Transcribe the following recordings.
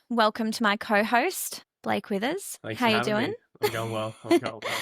Welcome to my co-host, Blake Withers. Thanks How for you having doing? me. I'm going well. I'm going well.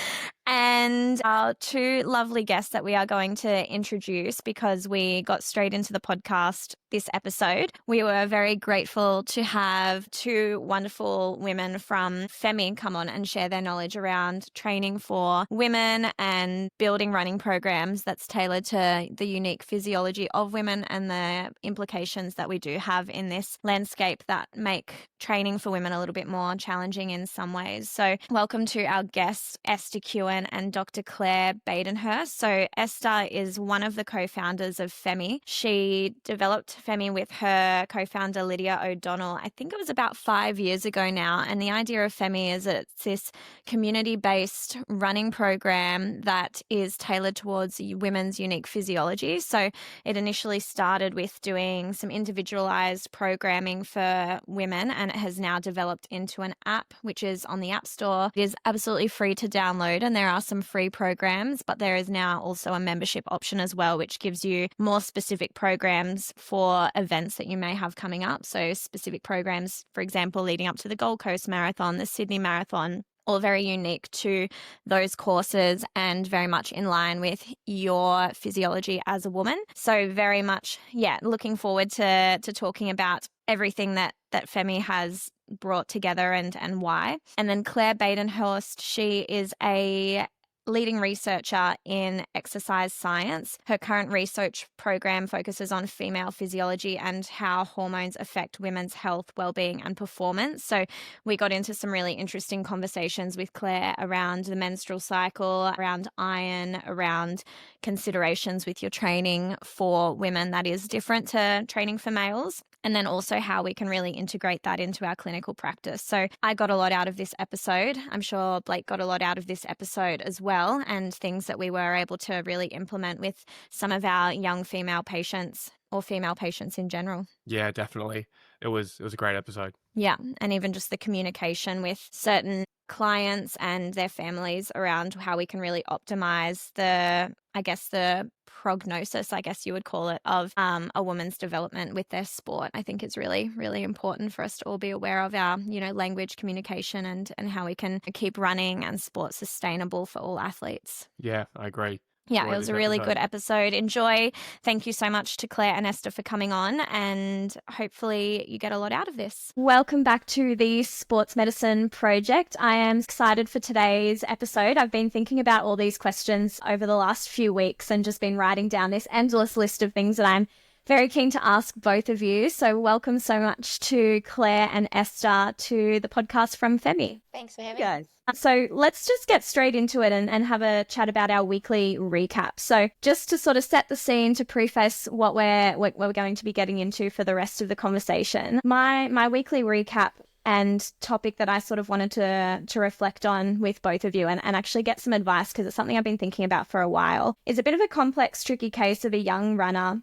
And our two lovely guests that we are going to introduce because we got straight into the podcast this episode. We were very grateful to have two wonderful women from FEMMI come on and share their knowledge around training for women and building running programs that's tailored to the unique physiology of women and the implications that we do have in this landscape that make training for women a little bit more challenging in some ways. So welcome to our guests, Esther Kewen and Dr. Claire Badenhurst. So Esther is one of the co-founders of FEMMI. She developed FEMMI with her co-founder Lydia O'Donnell. I think it was about 5 years ago now. And the idea of FEMMI is that it's this community-based running program that is tailored towards women's unique physiology. So it initially started with doing some individualized programming for women, and it has now developed into an app, which is on the App Store. It is absolutely free to download, and there are some free programs, but there is now also a membership option as well, which gives you more specific programs for events that you may have coming up. So specific programs, for example, leading up to the Gold Coast Marathon, the Sydney Marathon, all very unique to those courses and very much in line with your physiology as a woman. So very much, looking forward to talking about everything that FEMMI has brought together and why. And then Claire Badenhurst, she is a leading researcher in exercise science. Her current research program focuses on female physiology and how hormones affect women's health, well-being and performance. So we got into some really interesting conversations with Claire around the menstrual cycle, around iron, around considerations with your training for women that is different to training for males. And then also how we can really integrate that into our clinical practice. So I got a lot out of this episode. I'm sure Blake got a lot out of this episode as well, and things that we were able to really implement with some of our young female patients or female patients in general. Yeah, definitely. It was a great episode. Yeah, and even just the communication with certain clients and their families around how we can really optimize the prognosis, I guess you would call it, of a woman's development with their sport. I think it's really, really important for us to all be aware of our, language, communication and how we can keep running and sport sustainable for all athletes. Yeah, I agree. Yeah, it was a really good episode. Enjoy. Thank you so much to Claire and Esther for coming on, and hopefully you get a lot out of this. Welcome back to the Sports Medicine Project. I am excited for today's episode. I've been thinking about all these questions over the last few weeks and just been writing down this endless list of things that I'm very keen to ask both of you. So welcome so much to Claire and Esther to the podcast from FEMMI. Thanks for having us. So let's just get straight into it and have a chat about our weekly recap. So just to sort of set the scene, to preface what we're going to be getting into for the rest of the conversation, my weekly recap and topic that I sort of wanted to reflect on with both of you and actually get some advice, because it's something I've been thinking about for a while, is a bit of a complex, tricky case of a young runner,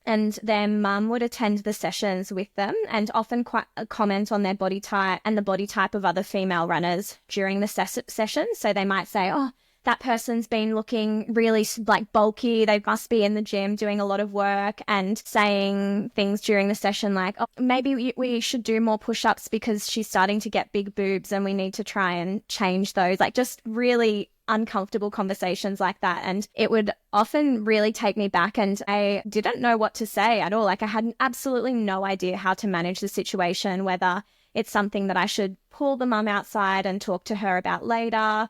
and their mum would attend the sessions with them and often quite comment on their body type and the body type of other female runners during the session. So they might say, oh, that person's been looking really bulky. They must be in the gym doing a lot of work, and saying things during the session like, oh, maybe we should do more push-ups because she's starting to get big boobs and we need to try and change those. Just really uncomfortable conversations like that. And it would often really take me back, and I didn't know what to say at all. I had absolutely no idea how to manage the situation, whether it's something that I should pull the mum outside and talk to her about later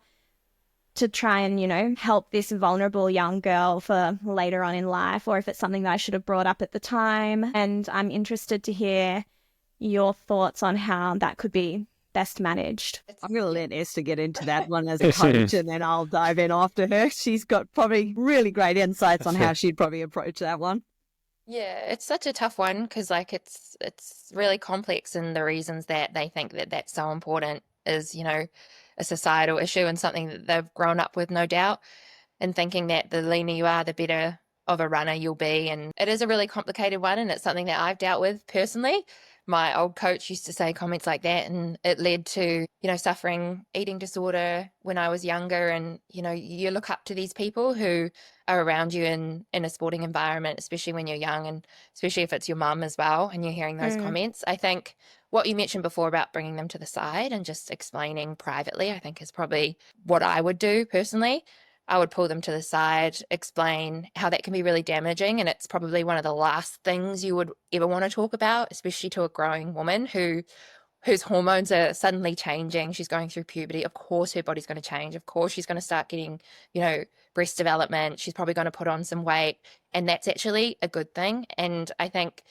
to try and, help this vulnerable young girl for later on in life, or if it's something that I should have brought up at the time. And I'm interested to hear your thoughts on how that could be best managed. I'm going to let Esther get into that one as a coach, and then I'll dive in after her. She's got probably really great insights on how she'd probably approach that one. Yeah, it's such a tough one because it's really complex, and the reasons that they think that that's so important is, a societal issue and something that they've grown up with, no doubt, and thinking that the leaner you are, the better of a runner you'll be. And it is a really complicated one, and it's something that I've dealt with personally. My old coach used to say comments like that, and it led to, suffering eating disorder when I was younger. And, you look up to these people who are around you in a sporting environment, especially when you're young, and especially if it's your mum as well, and you're hearing those comments. I think what you mentioned before about bringing them to the side and just explaining privately, I think is probably what I would do personally. I would pull them to the side, explain how that can be really damaging. And it's probably one of the last things you would ever want to talk about, especially to a growing woman whose hormones are suddenly changing. She's going through puberty. Of course, her body's going to change. Of course, she's going to start getting, breast development. She's probably going to put on some weight. And that's actually a good thing. And I think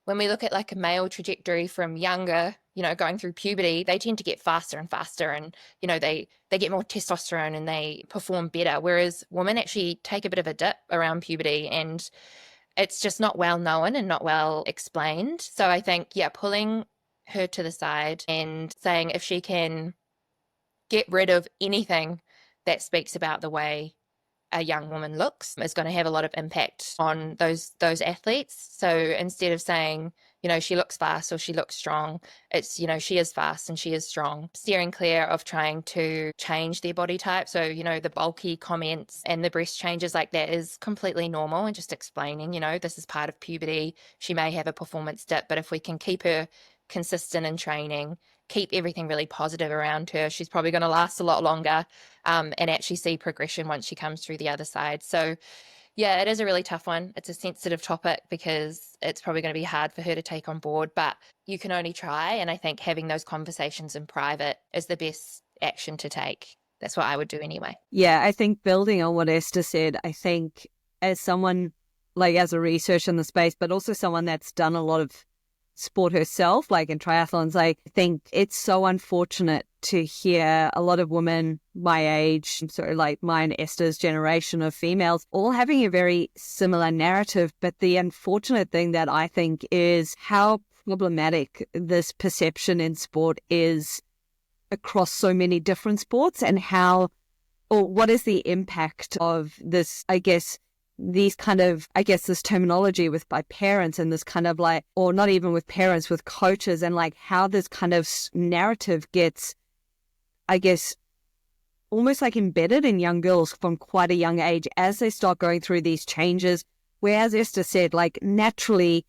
when we look at like a male trajectory from younger, going through puberty, they tend to get faster and faster, and they get more testosterone and they perform better, whereas women actually take a bit of a dip around puberty, and it's just not well known and not well explained. So I think pulling her to the side and saying if she can get rid of anything that speaks about the way a young woman looks is going to have a lot of impact on those athletes. So instead of saying, she looks fast or she looks strong, it's, she is fast and she is strong. Steering clear of trying to change their body type. So, the bulky comments and the breast changes like that is completely normal, and just explaining, this is part of puberty. She may have a performance dip, but if we can keep her consistent in training, keep everything really positive around her, she's probably going to last a lot longer, and actually see progression once she comes through the other side. So it is a really tough one. It's a sensitive topic because it's probably going to be hard for her to take on board, but you can only try. And I think having those conversations in private is the best action to take. That's what I would do anyway. Yeah, I think building on what Esther said, I think as someone like as a researcher in the space, but also someone that's done a lot of sport herself, like in triathlons, I think it's so unfortunate to hear a lot of women my age, so like mine, Esther's generation of females, all having a very similar narrative. But the unfortunate thing that I think is how problematic this perception in sport is across so many different sports, and what is the impact of this, this terminology by parents, and this kind of like, or not even with parents, with coaches, and like how this kind of narrative gets, almost like embedded in young girls from quite a young age as they start going through these changes. Whereas Esther said, like naturally,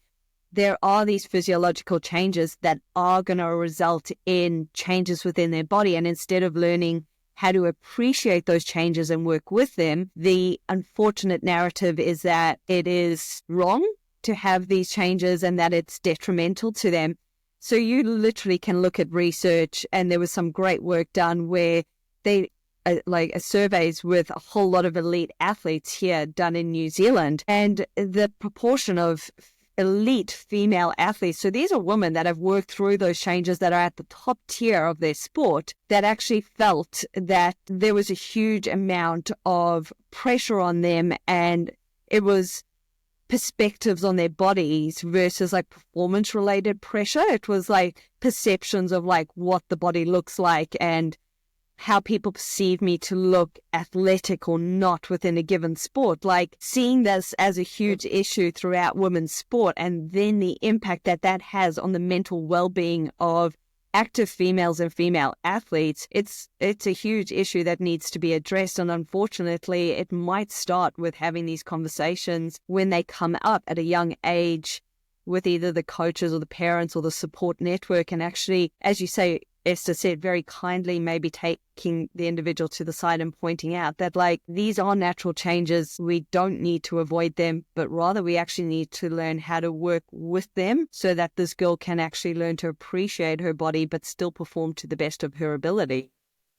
there are these physiological changes that are going to result in changes within their body. And instead of learning how to appreciate those changes and work with them, the unfortunate narrative is that it is wrong to have these changes and that it's detrimental to them. So you literally can look at research, and there was some great work done where they surveys with a whole lot of elite athletes here done in New Zealand, and the proportion of elite female athletes, so these are women that have worked through those changes, that are at the top tier of their sport, that actually felt that there was a huge amount of pressure on them, and it was perspectives on their bodies versus like performance related pressure. It was like perceptions of like what the body looks like and how people perceive me to look athletic or not within a given sport, like seeing this as a huge issue throughout women's sport, and then the impact that has on the mental well-being of active females and female athletes. It's a huge issue that needs to be addressed, and unfortunately it might start with having these conversations when they come up at a young age with either the coaches or the parents or the support network, and actually, as you say, Esther said, very kindly maybe taking the individual to the side and pointing out that like these are natural changes. We don't need to avoid them, but rather we actually need to learn how to work with them so that this girl can actually learn to appreciate her body but still perform to the best of her ability.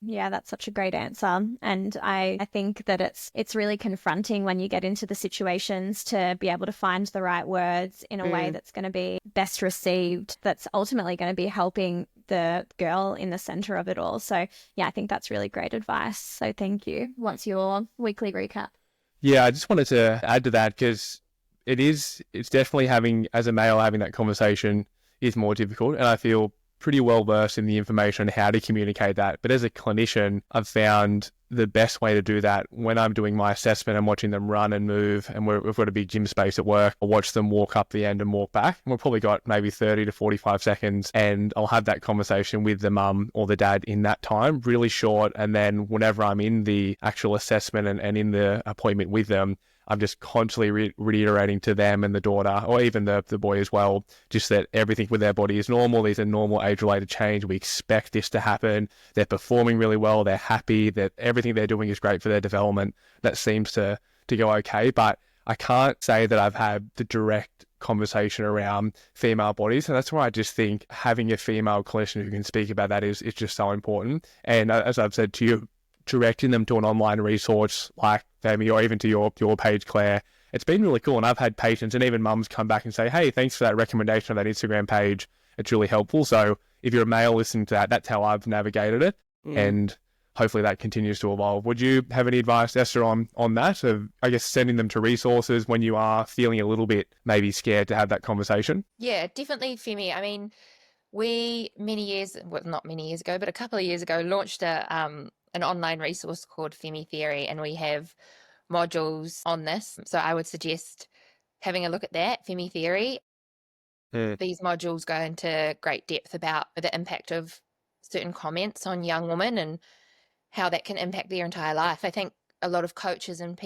Yeah, that's such a great answer. And I think that it's really confronting when you get into the situations to be able to find the right words in a way that's going to be best received, that's ultimately going to be helping the girl in the center of it all. So yeah, I think that's really great advice. So thank you. What's your weekly recap? Yeah, I just wanted to add to that because it's definitely as a male, having that conversation is more difficult. And I feel pretty well versed in the information on how to communicate that. But as a clinician, I've found the best way to do that when I'm doing my assessment and watching them run and move, and we've got a big gym space at work, I'll watch them walk up the end and walk back. And we've probably got maybe 30 to 45 seconds, and I'll have that conversation with the mum or the dad in that time, really short. And then whenever I'm in the actual assessment and in the appointment with them, I'm just constantly reiterating to them and the daughter, or even the boy as well, just that everything with their body is normal. These are normal age-related change. We expect this to happen. They're performing really well. They're happy. That everything they're doing is great for their development. That seems to go okay. But I can't say that I've had the direct conversation around female bodies. And that's why I just think having a female clinician who can speak about that is just so important. And as I've said to you, directing them to an online resource like FEMMI, or even to your page, Claire, it's been really cool. And I've had patients and even mums come back and say, hey, thanks for that recommendation of that Instagram page. It's really helpful. So if you're a male listening to that, that's how I've navigated it. And hopefully that continues to evolve. Would you have any advice, Esther, on that? Of, I guess, sending them to resources when you are feeling a little bit maybe scared to have that conversation? Yeah, definitely, Femi. I mean, we not many years ago, but a couple of years ago, launched an online resource called FEMMI Theory, and we have modules on this. So I would suggest having a look at that, FEMMI Theory. These modules go into great depth about the impact of certain comments on young women and how that can impact their entire life. I think a lot of coaches and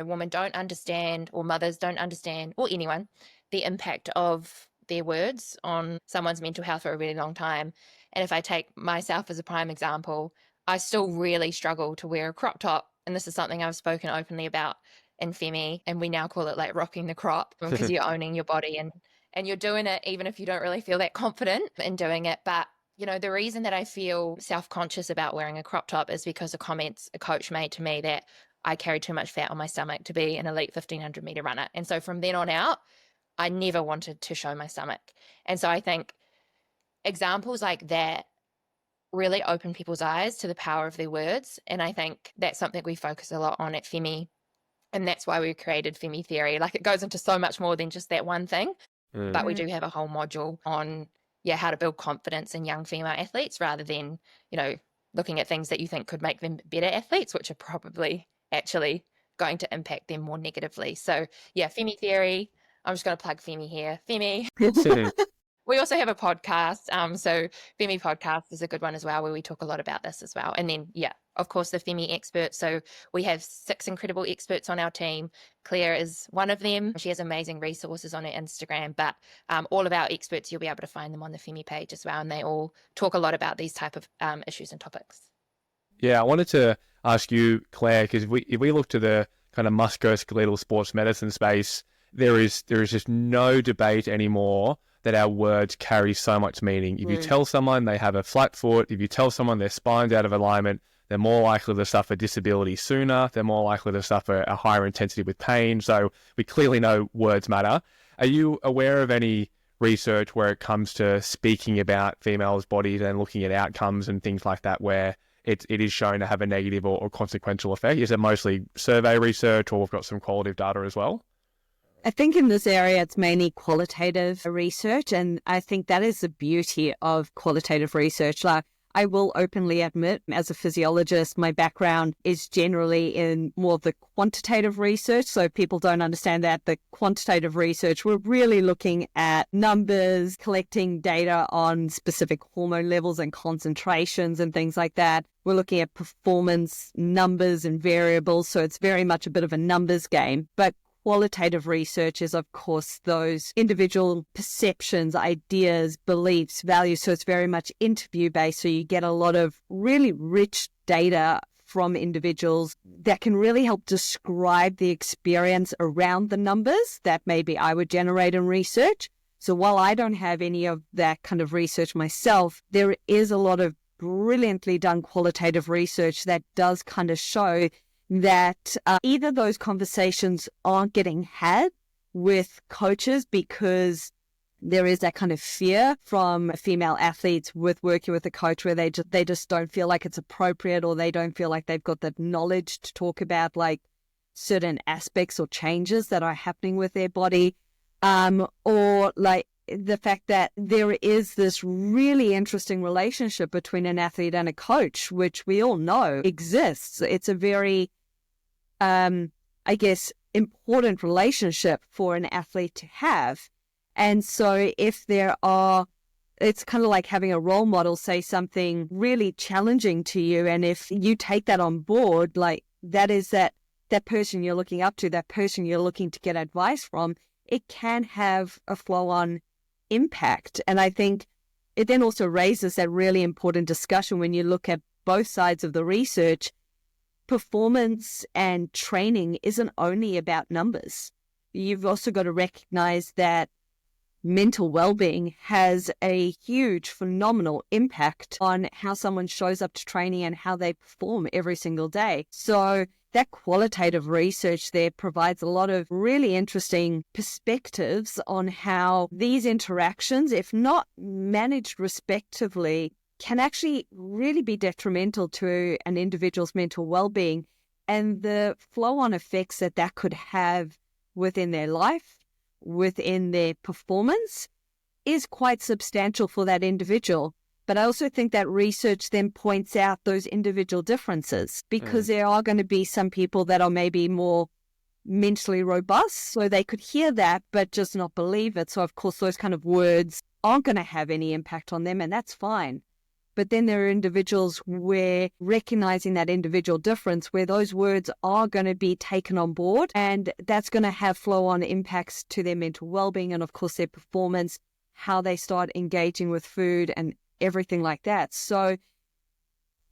women don't understand, or mothers don't understand, or anyone, the impact of their words on someone's mental health for a really long time. And if I take myself as a prime example, I still really struggle to wear a crop top. And this is something I've spoken openly about in FEMMI, and we now call it like rocking the crop, because you're owning your body and you're doing it even if you don't really feel that confident in doing it. But you know, the reason that I feel self-conscious about wearing a crop top is because of comments a coach made to me that I carry too much fat on my stomach to be an elite 1500 meter runner. And so from then on out, I never wanted to show my stomach. And so I think examples like that really open people's eyes to the power of their words. And I think that's something we focus a lot on at FEMMI. And that's why we created FEMMI Theory. Like, it goes into so much more than just that one thing. But we do have a whole module on how to build confidence in young female athletes, rather than, looking at things that you think could make them better athletes, which are probably actually going to impact them more negatively. So FEMMI Theory. I'm just going to plug FEMMI here. FEMMI. We also have a podcast. So FEMMI podcast is a good one as well, where we talk a lot about this as well. And then, of course, the FEMMI experts. So we have 6 incredible experts on our team. Claire is one of them. She has amazing resources on her Instagram, but all of our experts, you'll be able to find them on the FEMMI page as well. And they all talk a lot about these type of issues and topics. Yeah, I wanted to ask you, Claire, because if we look to the kind of musculoskeletal sports medicine space, there is just no debate anymore that our words carry so much meaning. If you tell someone they have a flat foot, if you tell someone their spine's out of alignment, they're more likely to suffer disability sooner. They're more likely to suffer a higher intensity with pain. So we clearly know words matter. Are you aware of any research where it comes to speaking about females' bodies and looking at outcomes and things like that, where it is shown to have a negative or consequential effect? Is it mostly survey research, or we've got some qualitative data as well? I think in this area, it's mainly qualitative research. And I think that is the beauty of qualitative research. Like, I will openly admit, as a physiologist, my background is generally in more of the quantitative research. So people don't understand that. The quantitative research, we're really looking at numbers, collecting data on specific hormone levels and concentrations and things like that. We're looking at performance numbers and variables. So it's very much a bit of a numbers game. But qualitative research is, of course, those individual perceptions, ideas, beliefs, values. So it's very much interview-based. So you get a lot of really rich data from individuals that can really help describe the experience around the numbers that maybe I would generate in research. So while I don't have any of that kind of research myself, there is a lot of brilliantly done qualitative research that does kind of show that either those conversations aren't getting had with coaches because there is that kind of fear from female athletes with working with a coach, where they just don't feel like it's appropriate, or they don't feel like they've got the knowledge to talk about like certain aspects or changes that are happening with their body, or like the fact that there is this really interesting relationship between an athlete and a coach, which we all know exists. It's a very I guess, important relationship for an athlete to have. And so if it's kind of like having a role model say something really challenging to you. And if you take that on board, like that that person you're looking up to, that person you're looking to get advice from, it can have a flow-on impact. And I think it then also raises that really important discussion when you look at both sides of the research. Performance and training isn't only about numbers. You've also got to recognize that mental well-being has a huge, phenomenal impact on how someone shows up to training and how they perform every single day. So that qualitative research there provides a lot of really interesting perspectives on how these interactions, if not managed respectively, can actually really be detrimental to an individual's mental well-being and the flow-on effects that that could have within their life, within their performance, is quite substantial for that individual. But I also think that research then points out those individual differences, because there are going to be some people that are maybe more mentally robust, so they could hear that but just not believe it. So of course those kind of words aren't going to have any impact on them, and that's fine. But then there are individuals where recognizing that individual difference, where those words are going to be taken on board, and that's going to have flow-on impacts to their mental well-being and, of course, their performance, how they start engaging with food and everything like that. So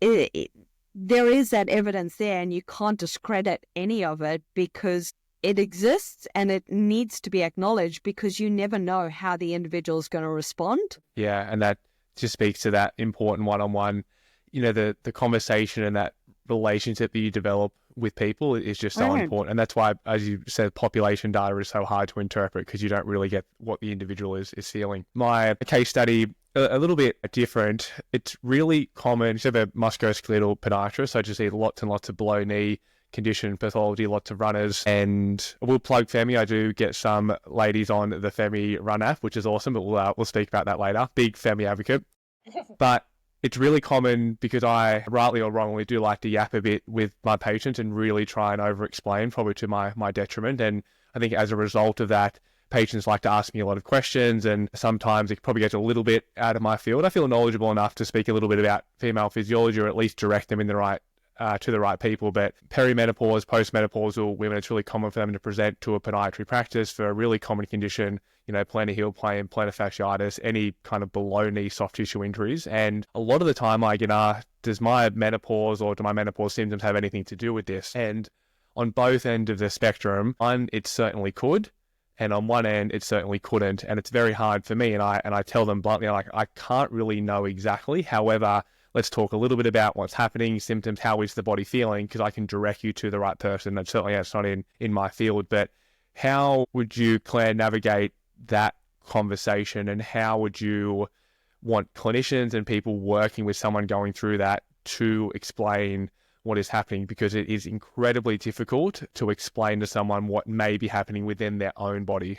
there is that evidence there, and you can't discredit any of it because it exists and it needs to be acknowledged, because you never know how the individual is going to respond. Yeah, and that just speaks to that important one-on-one, the conversation and that relationship that you develop with people is just so important. And that's why, as you said, population data is so hard to interpret, because you don't really get what the individual is feeling. My case study, a little bit different. It's really common. You have a musculoskeletal podiatrist, so I just see lots and lots of below knee condition pathology, lots of runners, and we'll plug FEMMI. I do get some ladies on the FEMMI run app, which is awesome, but we'll speak about that later. Big FEMMI advocate. But it's really common because I, rightly or wrongly, do like to yap a bit with my patients and really try and over-explain, probably to my detriment. And I think as a result of that, patients like to ask me a lot of questions, and sometimes it probably gets a little bit out of my field. I feel knowledgeable enough to speak a little bit about female physiology, or at least direct them in the right to the right people. But perimenopause, postmenopausal women, it's really common for them to present to a podiatry practice for a really common condition, plantar heel pain, plantar fasciitis, any kind of below knee soft tissue injuries. And a lot of the time I get asked, does my menopause or do my menopause symptoms have anything to do with this? And on both ends of the spectrum, it certainly could. And on one end, it certainly couldn't. And it's very hard for me. And I tell them bluntly, I can't really know exactly. However, let's talk a little bit about what's happening, symptoms, how is the body feeling, because I can direct you to the right person. And certainly that's not in my field. But how would you, Claire, navigate that conversation, and how would you want clinicians and people working with someone going through that to explain what is happening? Because it is incredibly difficult to explain to someone what may be happening within their own body.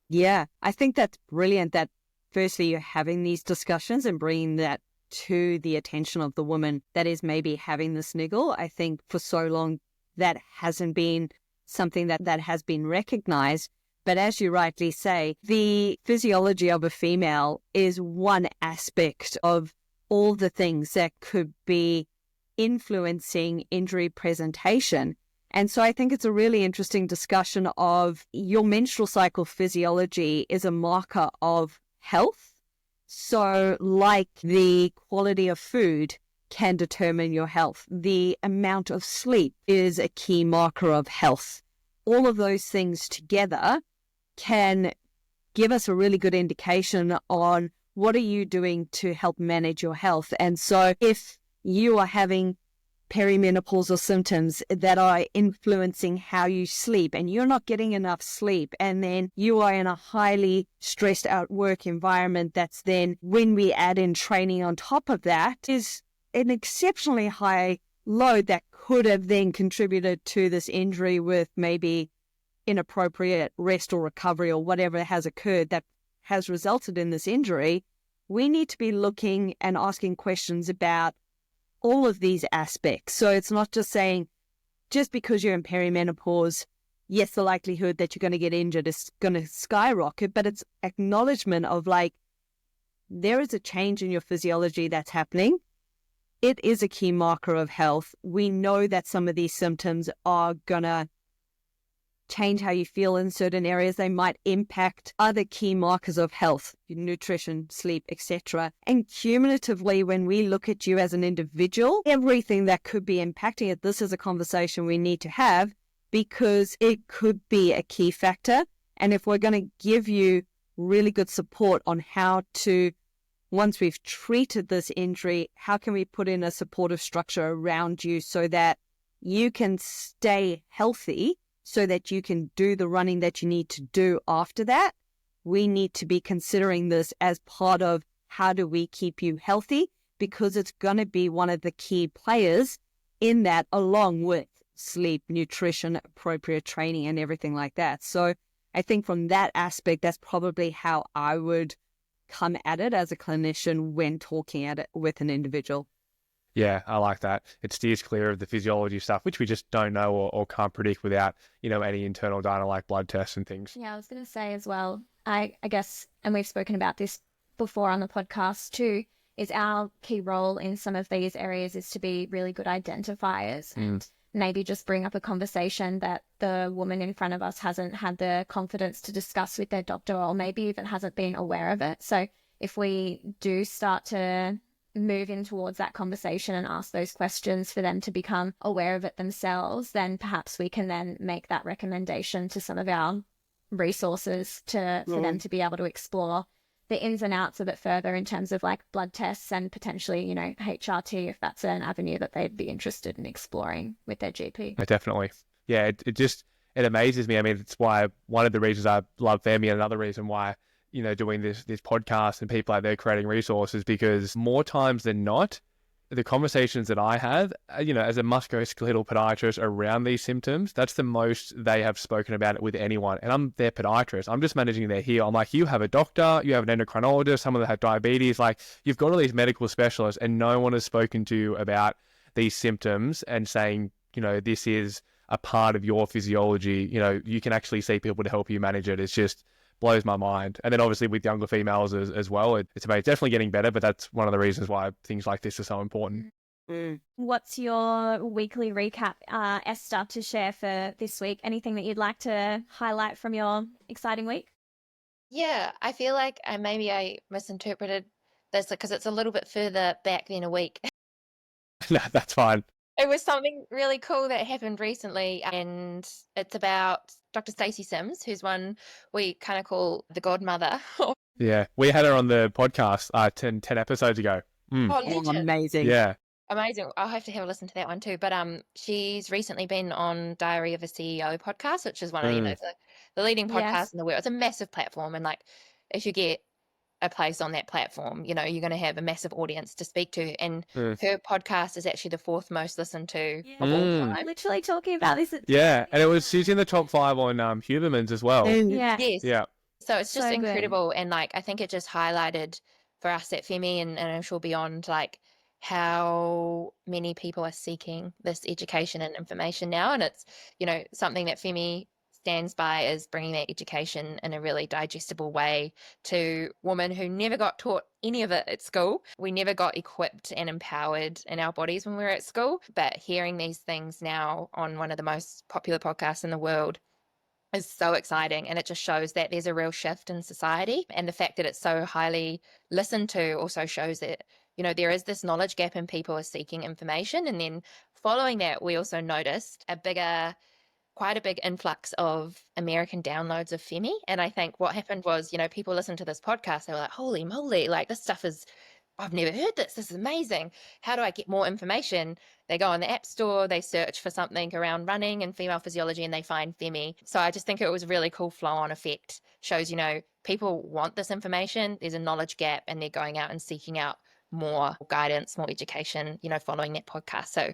Yeah, I think that's brilliant that firstly you're having these discussions and bringing that to the attention of the woman that is maybe having the sniggle. I think for so long that hasn't been something that has been recognized. But as you rightly say, the physiology of a female is one aspect of all the things that could be influencing injury presentation. And so I think it's a really interesting discussion of your menstrual cycle physiology is a marker of health. So like the quality of food can determine your health, the amount of sleep is a key marker of health. All of those things together can give us a really good indication on what are you doing to help manage your health. And so if you are having perimenopausal symptoms that are influencing how you sleep, and you're not getting enough sleep, and then you are in a highly stressed out work environment, that's then, when we add in training on top of that, is an exceptionally high load that could have then contributed to this injury with maybe inappropriate rest or recovery or whatever has occurred that has resulted in this injury. We need to be looking and asking questions about all of these aspects. So it's not just saying, just because you're in perimenopause, yes, the likelihood that you're going to get injured is going to skyrocket, but it's acknowledgement of like, there is a change in your physiology that's happening. it is a key marker of health. We know that some of these symptoms are going to change how you feel in certain areas. They might impact other key markers of health, nutrition, sleep, etc. And cumulatively, when we look at you as an individual, everything that could be impacting it, this is a conversation we need to have because it could be a key factor. And if we're going to give you really good support on how to, once we've treated this injury, how can we put in a supportive structure around you so that you can stay healthy, so that you can do the running that you need to do after that. We need to be considering this as part of how do we keep you healthy, because it's going to be one of the key players in that, along with sleep, nutrition, appropriate training, and everything like that. So I think from that aspect, that's probably how I would come at it as a clinician when talking at it with an individual. Yeah, I like that. It steers clear of the physiology stuff, which we just don't know or can't predict without, any internal data like blood tests and things. Yeah, I was going to say as well, I guess, and we've spoken about this before on the podcast too, is our key role in some of these areas is to be really good identifiers and maybe just bring up a conversation that the woman in front of us hasn't had the confidence to discuss with their doctor, or maybe even hasn't been aware of it. So if we do start to move in towards that conversation and ask those questions for them to become aware of it themselves, then perhaps we can then make that recommendation to some of our resources for them to be able to explore the ins and outs of it further in terms of like blood tests and potentially, HRT, if that's an avenue that they'd be interested in exploring with their GP. Definitely. Yeah, it amazes me. I mean, it's why one of the reasons I love FEMMI, and another reason why doing this podcast and people out there creating resources, because more times than not, the conversations that I have, as a musculoskeletal podiatrist around these symptoms, that's the most they have spoken about it with anyone. And I'm their podiatrist. I'm just managing their heel. I'm like, you have a doctor, you have an endocrinologist, someone that had diabetes. Like, you've got all these medical specialists and no one has spoken to you about these symptoms and saying, this is a part of your physiology. You can actually see people to help you manage it. It's just blows my mind. And then obviously with younger females as well, it's definitely getting better, but that's one of the reasons why things like this are so important. What's your weekly recap, Esther, to share for this week? Anything that you'd like to highlight from your exciting week? Yeah, I feel like maybe I misinterpreted this because it's a little bit further back than a week. No, that's fine. It was something really cool that happened recently, and it's about Dr. Stacey Sims, who's one we kind of call the godmother. Yeah, we had her on the podcast 10 episodes ago. Oh, amazing. Yeah. Amazing. I'll have to have a listen to that one too. But she's recently been on Diary of a CEO podcast, which is one of the leading podcasts in the world. It's a massive platform, and like if you get a place on that platform, you're going to have a massive audience to speak to. And her podcast is actually the 4th most listened to of all time. Literally talking about this. Yeah, and she's in the top 5 on Huberman's as well. Yes. Yeah. So it's just So incredible. And like, I think it just highlighted for us at FEMMI and I'm sure beyond, like how many people are seeking this education and information now. And it's, something that FEMMI stands by is bringing that education in a really digestible way to women who never got taught any of it at school. We never got equipped and empowered in our bodies when we were at school, but hearing these things now on one of the most popular podcasts in the world is so exciting. And it just shows that there's a real shift in society, and the fact that it's so highly listened to also shows that there is this knowledge gap and people are seeking information. And then following that, we also noticed quite a big influx of American downloads of FEMMI. And I think what happened was, people listened to this podcast, they were like, holy moly, like this stuff I've never heard this is amazing. How do I get more information? They go on the App Store, they search for something around running and female physiology, and they find FEMMI. So I just think it was a really cool flow-on effect. Shows, people want this information, there's a knowledge gap, and they're going out and seeking out more guidance, more education, following that podcast. So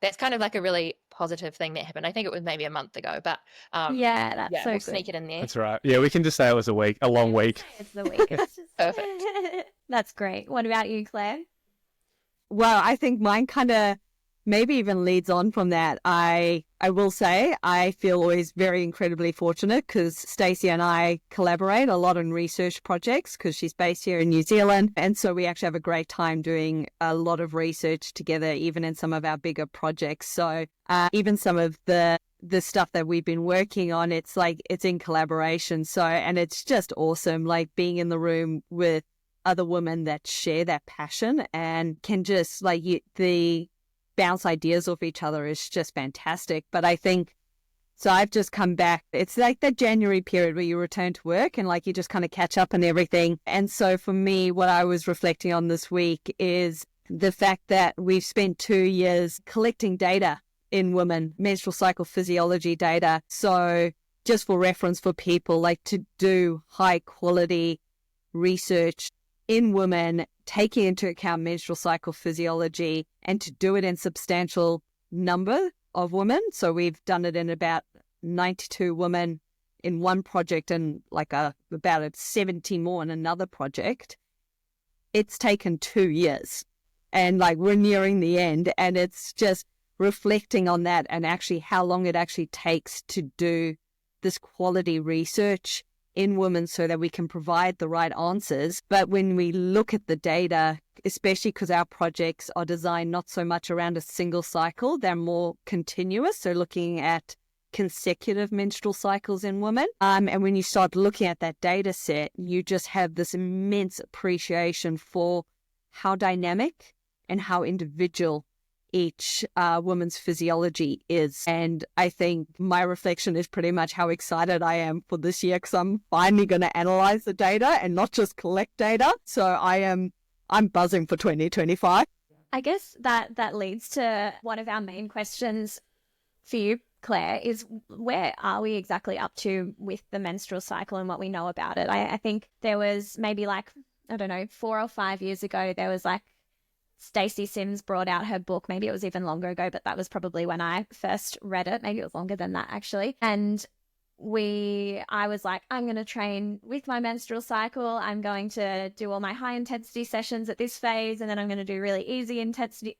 that's kind of like a really positive thing that happened. I think it was maybe a month ago, but that's so we'll good. sneak it in there. That's right. Yeah, we can just say it was a long week. It's the week. It's just Perfect. That's great. What about you, Claire? Well, I think mine kind of maybe even leads on from that. I will say I feel always very incredibly fortunate because Stacey and I collaborate a lot on research projects because she's based here in New Zealand. And so we actually have a great time doing a lot of research together, even in some of our bigger projects. So even some of the stuff that we've been working on, it's in collaboration. So, and it's just awesome, like being in the room with other women that share that passion and can just bounce ideas off each other is just fantastic. But I think, so I've just come back. It's like that January period where you return to work and you just kind of catch up and everything. And so for me, what I was reflecting on this week is the fact that we've spent 2 years collecting data in women, menstrual cycle physiology data. So just for reference for people, to do high quality research in women, taking into account menstrual cycle physiology, and to do it in substantial number of women. So we've done it in about 92 women in one project and about 70 more in another project. It's taken 2 years and we're nearing the end, and it's just reflecting on that and actually how long it actually takes to do this quality research in women so that we can provide the right answers. But when we look at the data, especially because our projects are designed not so much around a single cycle, they're more continuous. So looking at consecutive menstrual cycles in women. And when you start looking at that data set, you just have this immense appreciation for how dynamic and how individual each woman's physiology is. And I think my reflection is pretty much how excited I am for this year, because I'm finally going to analyze the data and not just collect data. So I'm buzzing for 2025. I guess that leads to one of our main questions for you, Claire, is where are we exactly up to with the menstrual cycle and what we know about it? I think there was maybe 4 or 5 years ago, there was Stacey Sims brought out her book. Maybe it was even longer ago, but that was probably when I first read it. Maybe it was longer than that, actually. And I was like, I'm going to train with my menstrual cycle. I'm going to do all my high intensity sessions at this phase, and then I'm going to do really easy intensity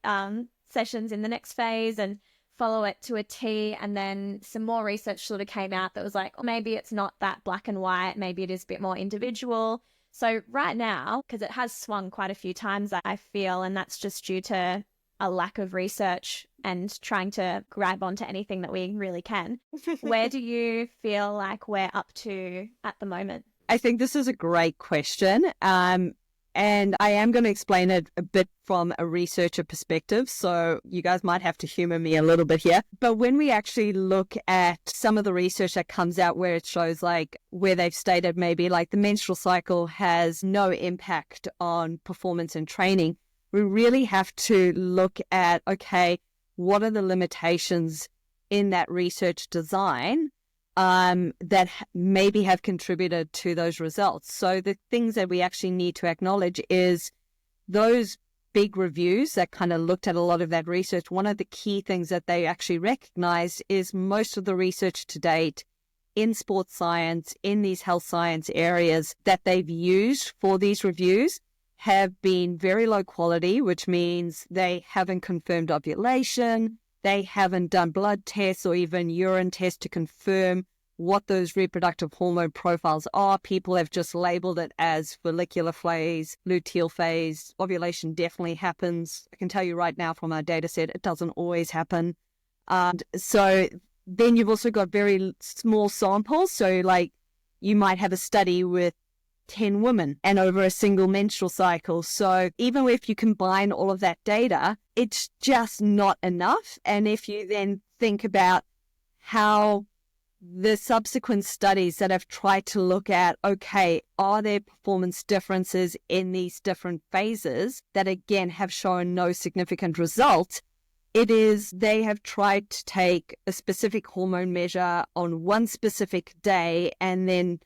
sessions in the next phase and follow it to a T. And then some more research sort of came out that was maybe it's not that black and white. Maybe it is a bit more individual. So right now, because it has swung quite a few times, I feel, and that's just due to a lack of research and trying to grab onto anything that we really can. Where do you feel like we're up to at the moment? I think this is a great question. And I am going to explain it a bit from a researcher perspective, so you guys might have to humor me a little bit here. But when we actually look at some of the research that comes out where it shows where they've stated maybe the menstrual cycle has no impact on performance and training, we really have to look at, okay, what are the limitations in that research design that maybe have contributed to those results. So the things that we actually need to acknowledge is those big reviews that kind of looked at a lot of that research. One of the key things that they actually recognized is most of the research to date in sports science, in these health science areas that they've used for these reviews have been very low quality, which means they haven't confirmed ovulation. They haven't done blood tests or even urine tests to confirm what those reproductive hormone profiles are. People have just labeled it as follicular phase, luteal phase. Ovulation definitely happens. I can tell you right now from our data set, it doesn't always happen. So then you've also got very small samples. So you might have a study with 10 women and over a single menstrual cycle. So even if you combine all of that data, it's just not enough. And if you then think about how the subsequent studies that have tried to look at, okay, are there performance differences in these different phases that again have shown no significant result, it is they have tried to take a specific hormone measure on one specific day and then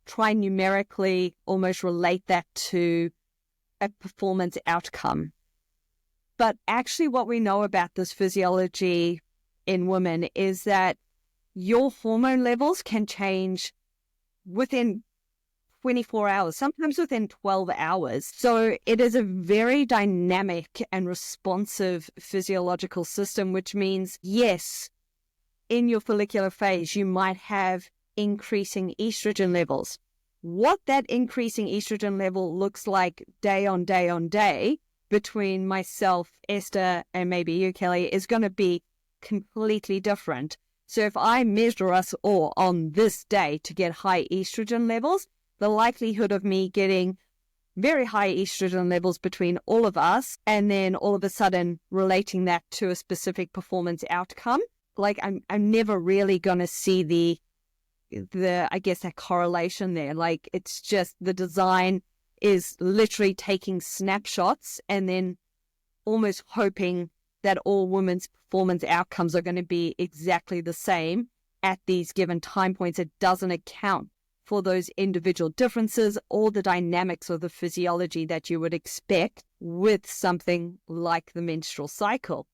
try numerically almost relate that to a performance outcome. But actually what we know about this physiology in women is that your hormone levels can change within 24 hours, sometimes within 12 hours. So it is a very dynamic and responsive physiological system, which means, yes, in your follicular phase, you might have increasing estrogen levels. What that increasing estrogen level looks like day on day on day between myself, Esther, and maybe you, Kelly, is going to be completely different. So if I measure us all on this day to get high estrogen levels, the likelihood of me getting very high estrogen levels between all of us and then all of a sudden relating that to a specific performance outcome, like I'm never really going to see the I guess that correlation there. Like it's just the design is literally taking snapshots and then almost hoping that all women's performance outcomes are going to be exactly the same at these given time points. It doesn't account for those individual differences or the dynamics of the physiology that you would expect with something like the menstrual cycle.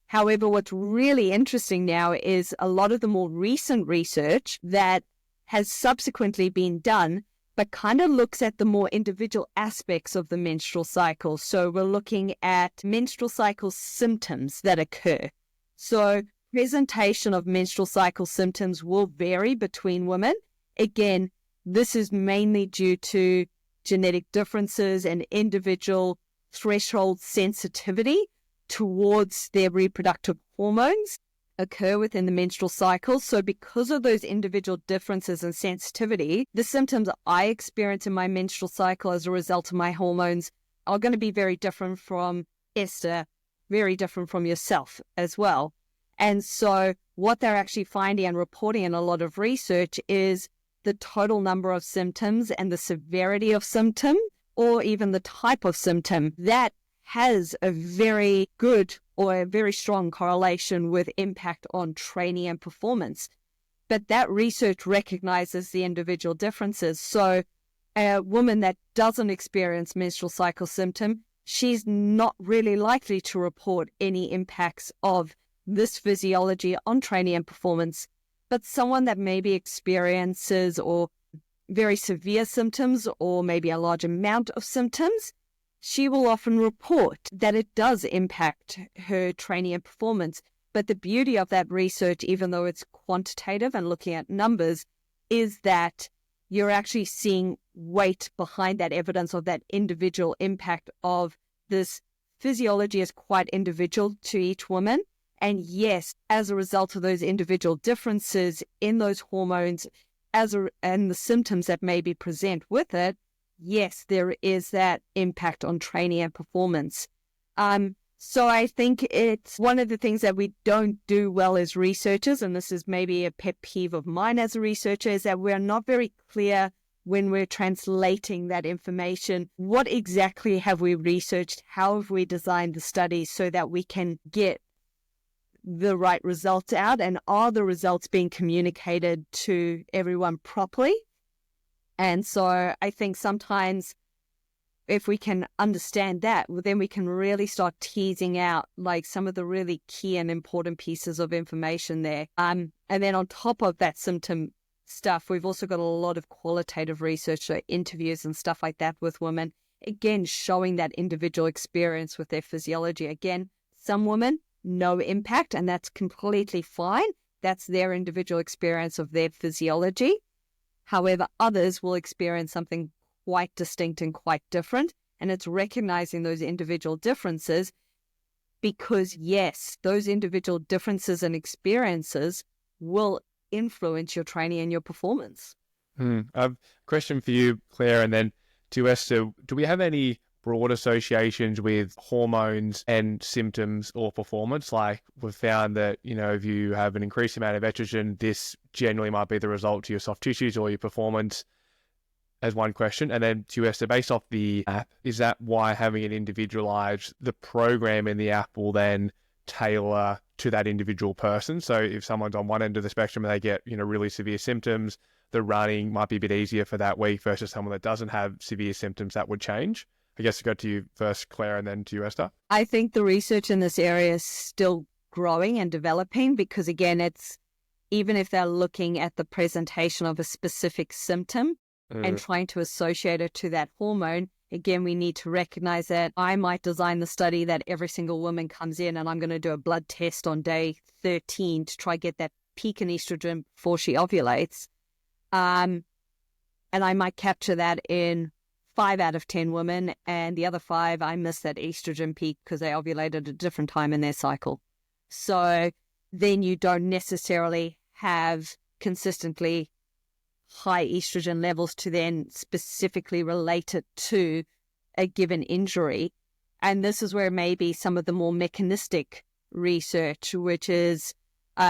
However, what's really interesting now is a lot of the more recent research that has subsequently been done, but kind of looks at the more individual aspects of the menstrual cycle. So we're looking at menstrual cycle symptoms that occur. So presentation of menstrual cycle symptoms will vary between women. Again, this is mainly due to genetic differences and individual threshold sensitivity towards their reproductive hormones occur within the menstrual cycle. So because of those individual differences in sensitivity, the symptoms I experience in my menstrual cycle as a result of my hormones are going to be very different from Esther, very different from yourself as well. And so what they're actually finding and reporting in a lot of research is the total number of symptoms and the severity of symptom, or even the type of symptom that has a very good or a very strong correlation with impact on training and performance. But that research recognizes the individual differences. So a woman that doesn't experience menstrual cycle symptom, she's not really likely to report any impacts of this physiology on training and performance. But someone that maybe experiences or very severe symptoms or maybe a large amount of symptoms, she will often report that it does impact her training and performance. But the beauty of that research, even though it's quantitative and looking at numbers, is that you're actually seeing weight behind that evidence of that individual impact of this physiology is quite individual to each woman. And yes, as a result of those individual differences in those hormones and the symptoms that maybe present with it, yes, there is that impact on training and performance. So I think it's one of the things that we don't do well as researchers, and this is maybe a pet peeve of mine as a researcher, is that we're not very clear when we're translating that information. What exactly have we researched? How have we designed the studies so that we can get the right results out? And are the results being communicated to everyone properly? And so I think sometimes if we can understand that, well, then we can really start teasing out like some of the really key and important pieces of information there. And then on top of that symptom stuff, we've also got a lot of qualitative research, so interviews and stuff like that with women, again, showing that individual experience with their physiology. Again, some women, no impact, and that's completely fine. That's their individual experience of their physiology. However, others will experience something quite distinct and quite different, and it's recognizing those individual differences because, yes, those individual differences and experiences will influence your training and your performance. A question for you, Claire, and then to Esther. Do we have any broad associations with hormones and symptoms or performance? Like we've found that, if you have an increased amount of estrogen, this generally might be the result to your soft tissues or your performance, as one question. And then to Esther, based off the app, is that why having it individualized, the program in the app will then tailor to that individual person? So if someone's on one end of the spectrum and they get, really severe symptoms, the running might be a bit easier for that week versus someone that doesn't have severe symptoms, that would change. I guess to go to you first, Claire, and then to you, Esther. I think the research in this area is still growing and developing because, again, it's even if they're looking at the presentation of a specific symptom, and trying to associate it to that hormone. Again, we need to recognize that I might design the study that every single woman comes in and I'm going to do a blood test on day 13 to try get that peak in estrogen before she ovulates. And I might capture that in 5 out of 10 women, and the other 5, I miss that estrogen peak because they ovulated at a different time in their cycle. So then you don't necessarily have consistently high estrogen levels to then specifically relate it to a given injury. And this is where maybe some of the more mechanistic research, which is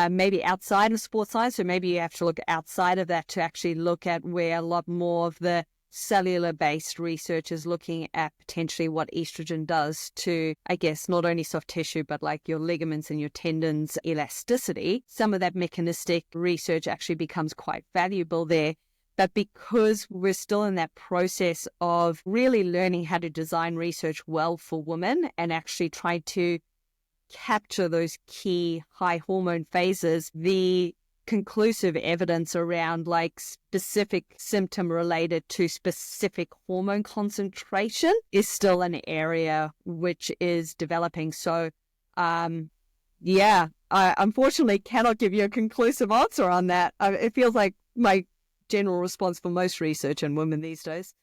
maybe outside of sports science, so maybe you have to look outside of that to actually look at where a lot more of the cellular-based research is looking at potentially what estrogen does to, I guess, not only soft tissue, but like your ligaments and your tendons, elasticity. Some of that mechanistic research actually becomes quite valuable there. But because we're still in that process of really learning how to design research well for women and actually try to capture those key high hormone phases, the conclusive evidence around like specific symptom related to specific hormone concentration is still an area which is developing. So, I unfortunately cannot give you a conclusive answer on that. It feels like my general response for most research in women these days.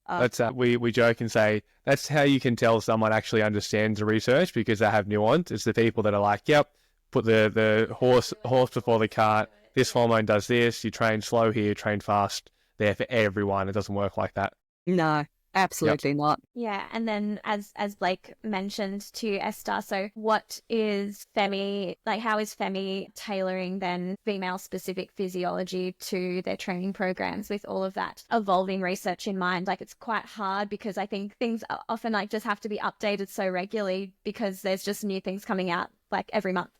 That's we joke and say that's how you can tell someone actually understands the research, because they have nuance. It's the people that are like, yep, put the horse before the cart. This hormone does this. You train slow here, train fast there for everyone. It doesn't work like that. No, absolutely not. Yeah, and then as Blake mentioned to Esther, so what is FEMMI, like how is FEMMI tailoring then female specific physiology to their training programs with all of that evolving research in mind? Like it's quite hard because I think things often like just have to be updated so regularly because there's just new things coming out like every month.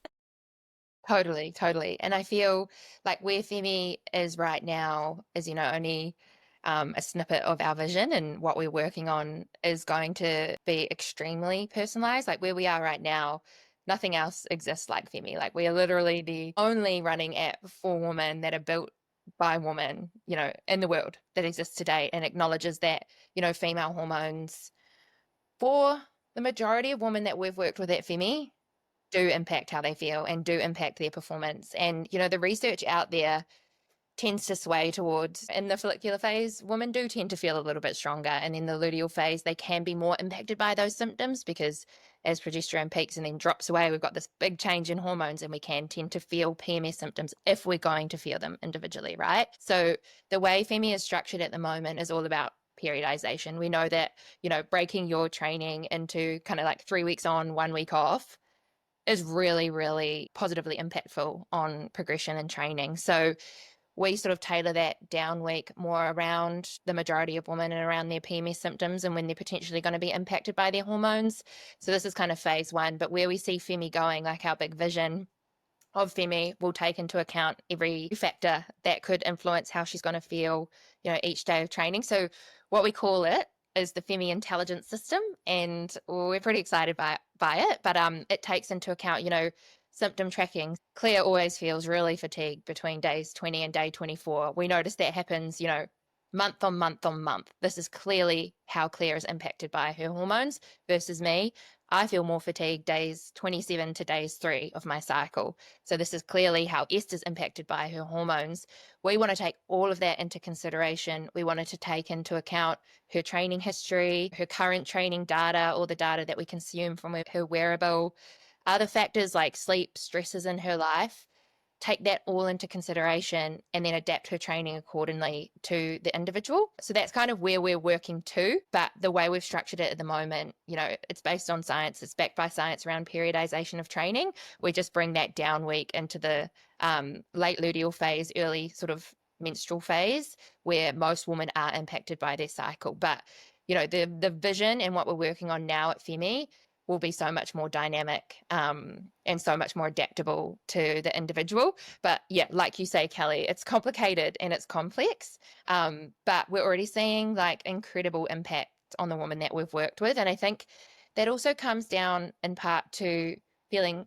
Totally. And I feel like where FEMMI is right now is, only a snippet of our vision, and what we're working on is going to be extremely personalized. Like where we are right now, nothing else exists like FEMMI. Like we are literally the only running app for women that are built by women, in the world that exists today, and acknowledges that, female hormones for the majority of women that we've worked with at FEMMI do impact how they feel and do impact their performance. And, the research out there tends to sway towards, in the follicular phase, women do tend to feel a little bit stronger. And in the luteal phase, they can be more impacted by those symptoms because as progesterone peaks and then drops away, we've got this big change in hormones and we can tend to feel PMS symptoms if we're going to feel them individually, right? So the way FEMMI is structured at the moment is all about periodization. We know that, breaking your training into kind of like 3 weeks on, 1 week off is really, really positively impactful on progression and training. So we sort of tailor that down week more around the majority of women and around their PMS symptoms and when they're potentially going to be impacted by their hormones. So this is kind of phase 1, but where we see FEMMI going, like our big vision of FEMMI will take into account every factor that could influence how she's going to feel, each day of training. So what we call it is the FEMMI intelligence system, and we're pretty excited by it, but it takes into account, symptom tracking. Claire always feels really fatigued between days 20 and day 24. We notice that happens, month on month on month. This is clearly how Claire is impacted by her hormones versus me. I feel more fatigued days 27 to days 3 of my cycle. So this is clearly how Esther's impacted by her hormones. We want to take all of that into consideration. We wanted to take into account her training history, her current training data, or the data that we consume from her wearable, other factors like sleep, stresses in her life. Take that all into consideration and then adapt her training accordingly to the individual. So that's kind of where we're working to. But the way we've structured it at the moment, it's based on science. It's backed by science around periodization of training. We just bring that down week into the late luteal phase, early sort of menstrual phase, where most women are impacted by their cycle. But, the vision and what we're working on now at FEMMI will be so much more dynamic and so much more adaptable to the individual. But yeah, like you say, Kelly, it's complicated and it's complex, but we're already seeing like incredible impact on the woman that we've worked with. And I think that also comes down in part to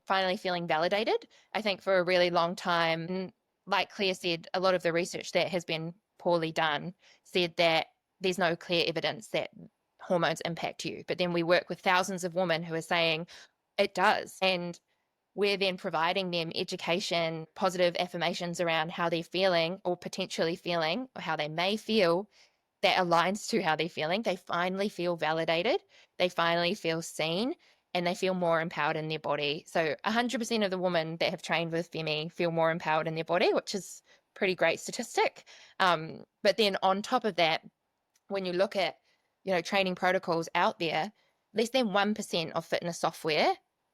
finally feeling validated. I think for a really long time, like Claire said, a lot of the research that has been poorly done, said that there's no clear evidence that hormones impact you. But then we work with thousands of women who are saying it does. And we're then providing them education, positive affirmations around how they're feeling or potentially feeling, or how they may feel, that aligns to how they're feeling. They finally feel validated. They finally feel seen, and they feel more empowered in their body. So 100% of the women that have trained with FEMMI feel more empowered in their body, which is a pretty great statistic. But then on top of that, when you look at, training protocols out there, less than 1% of fitness software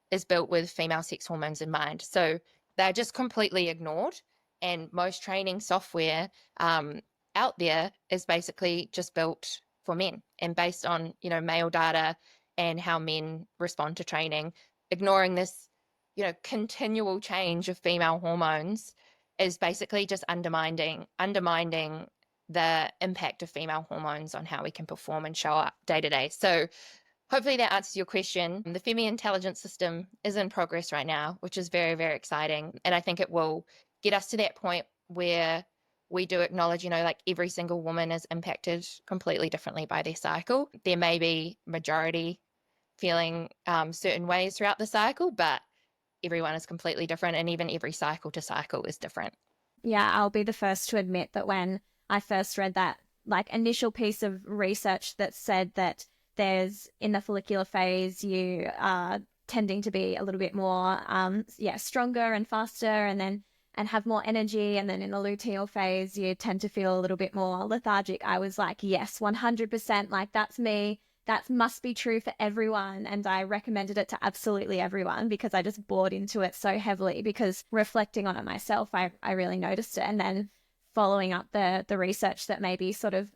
is built with female sex hormones in mind. So they're just completely ignored. And most training software out there is basically just built for men and based on, male data and how men respond to training. Ignoring this, continual change of female hormones is basically just undermining the impact of female hormones on how we can perform and show up day to day. So hopefully that answers your question. The FEMMI intelligence system is in progress right now, which is very, very exciting. And I think it will get us to that point where we do acknowledge, every single woman is impacted completely differently by their cycle. There may be majority feeling certain ways throughout the cycle, but everyone is completely different. And even every cycle to cycle is different. Yeah, I'll be the first to admit that when I first read that initial piece of research that said that there's in the follicular phase, you are tending to be a little bit more, stronger and faster and have more energy. And then in the luteal phase, you tend to feel a little bit more lethargic. I was like, yes, 100%. That's me. That must be true for everyone. And I recommended it to absolutely everyone because I just bought into it so heavily, because reflecting on it myself, I really noticed it. And then following up the research that maybe sort of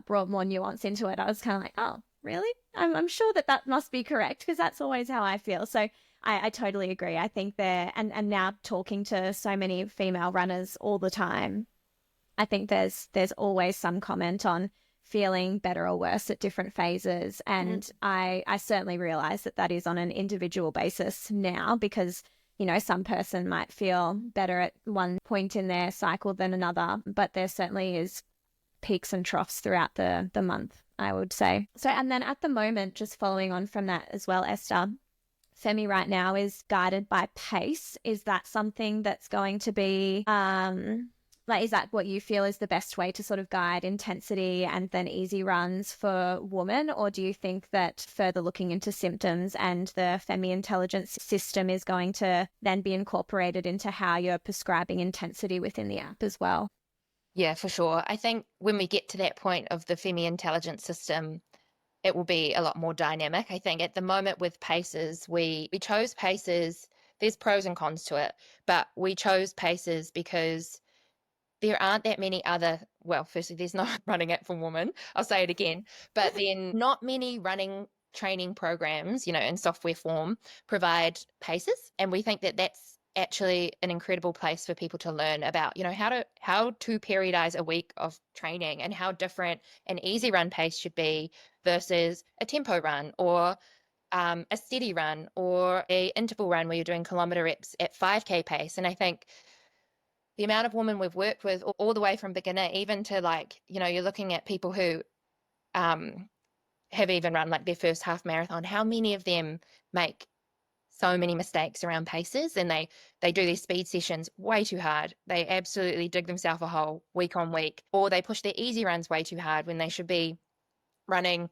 brought more nuance into it, I was kind of like, oh, really? I'm sure that must be correct, because that's always how I feel. So I totally agree. I think and now talking to so many female runners all the time, I think there's always some comment on feeling better or worse at different phases. And I certainly realize that is on an individual basis now, because, some person might feel better at one point in their cycle than another, but there certainly is peaks and troughs throughout the month, I would say. So, and then at the moment, just following on from that as well, Esther, FEMMI right now is guided by pace. Is that something that's going to be, is that what you feel is the best way to sort of guide intensity and then easy runs for women? Or do you think that further looking into symptoms and the FEMMI intelligence system is going to then be incorporated into how you're prescribing intensity within the app as well? Yeah, for sure. I think when we get to that point of the FEMMI intelligence system, it will be a lot more dynamic. I think at the moment with paces, we chose paces. There's pros and cons to it, but we chose paces because there aren't that many other, firstly, there's no running app for women. I'll say it again, but then not many running training programs, in software form provide paces. And we think that that's actually an incredible place for people to learn about, how to periodize a week of training and how different an easy run pace should be versus a tempo run or a steady run or a interval run where you're doing kilometer reps at 5K pace. And I think the amount of women we've worked with all the way from beginner, even to you're looking at people who have even run their first half marathon, how many of them make so many mistakes around paces, and they do these speed sessions way too hard. They absolutely dig themselves a hole week on week, or they push their easy runs way too hard when they should be running,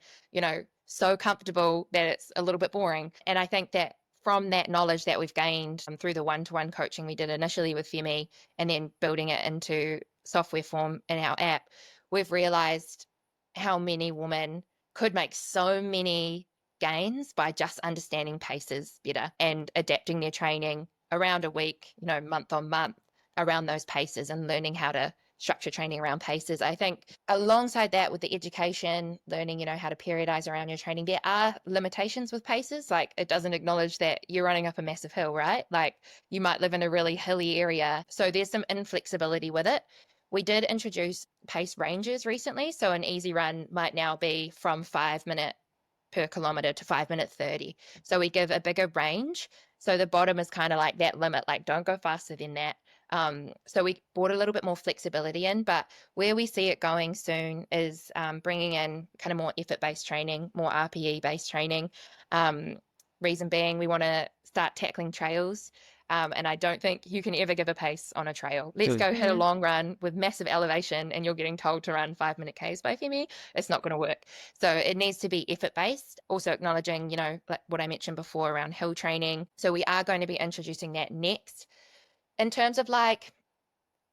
so comfortable that it's a little bit boring. And I think that from that knowledge that we've gained through the one-to-one coaching we did initially with FEMMI and then building it into software form in our app, we've realized how many women could make so many gains by just understanding paces better and adapting their training around a week, month on month around those paces and learning how to structure training around paces. I think alongside that, with the education, learning, how to periodize around your training, there are limitations with paces. It doesn't acknowledge that you're running up a massive hill, right? You might live in a really hilly area. So there's some inflexibility with it. We did introduce pace ranges recently. So an easy run might now be from 5 minute per kilometer to 5 minute 30. So we give a bigger range. So the bottom is kind of like that limit, don't go faster than that. So we brought a little bit more flexibility in, but where we see it going soon is bringing in kind of more effort-based training, more RPE-based training. Reason being, we want to start tackling trails. And I don't think you can ever give a pace on a trail. Let's go hit a long run with massive elevation and you're getting told to run 5-minute Ks by Femi. It's not going to work. So it needs to be effort-based, also acknowledging, like what I mentioned before around hill training. So we are going to be introducing that next. In terms of like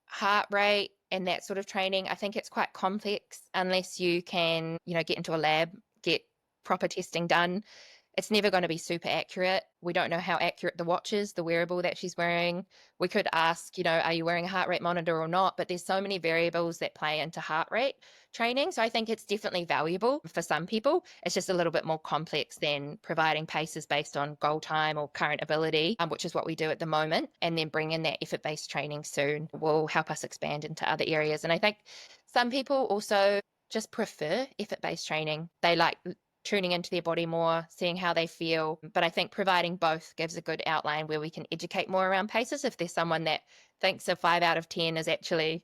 heart rate and that sort of training, I think it's quite complex unless you can, get into a lab, get proper testing done. It's never going to be super accurate. We don't know how accurate the watch is, the wearable that she's wearing. We could ask, are you wearing a heart rate monitor or not? But there's so many variables that play into heart rate training. So I think it's definitely valuable for some people. It's just a little bit more complex than providing paces based on goal time or current ability, which is what we do at the moment. And then bring in that effort-based training soon will help us expand into other areas. And I think some people also just prefer effort-based training. They like tuning into their body more, seeing how they feel. But I think providing both gives a good outline where we can educate more around paces. If there's someone that thinks a 5 out of 10 is actually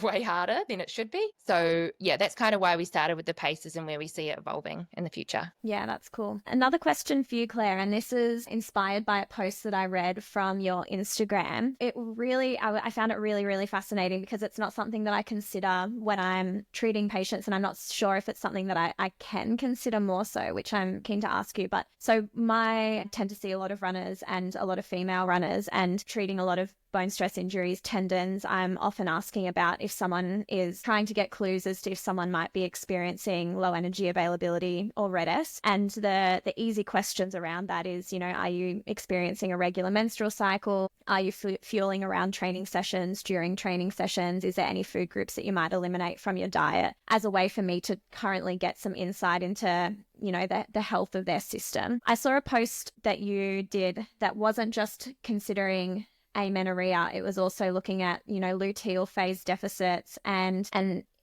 way harder than it should be. So yeah, that's kind of why we started with the paces and where we see it evolving in the future. Yeah, that's cool. Another question for you, Claire, and this is inspired by a post that I read from your Instagram. I found it really, really fascinating because it's not something that I consider when I'm treating patients, and I'm not sure if it's something that I can consider more so, which I'm keen to ask you. But so I tend to see a lot of runners and a lot of female runners, and treating a lot of bone stress injuries, tendons. I'm often asking about if someone is trying to get clues as to if someone might be experiencing low energy availability or RED-S. And the easy questions around that is, are you experiencing a regular menstrual cycle? Are you fueling around training sessions during training sessions? Is there any food groups that you might eliminate from your diet, as a way for me to currently get some insight into the health of their system? I saw a post that you did that wasn't just considering amenorrhea. It was also looking at, luteal phase deficits and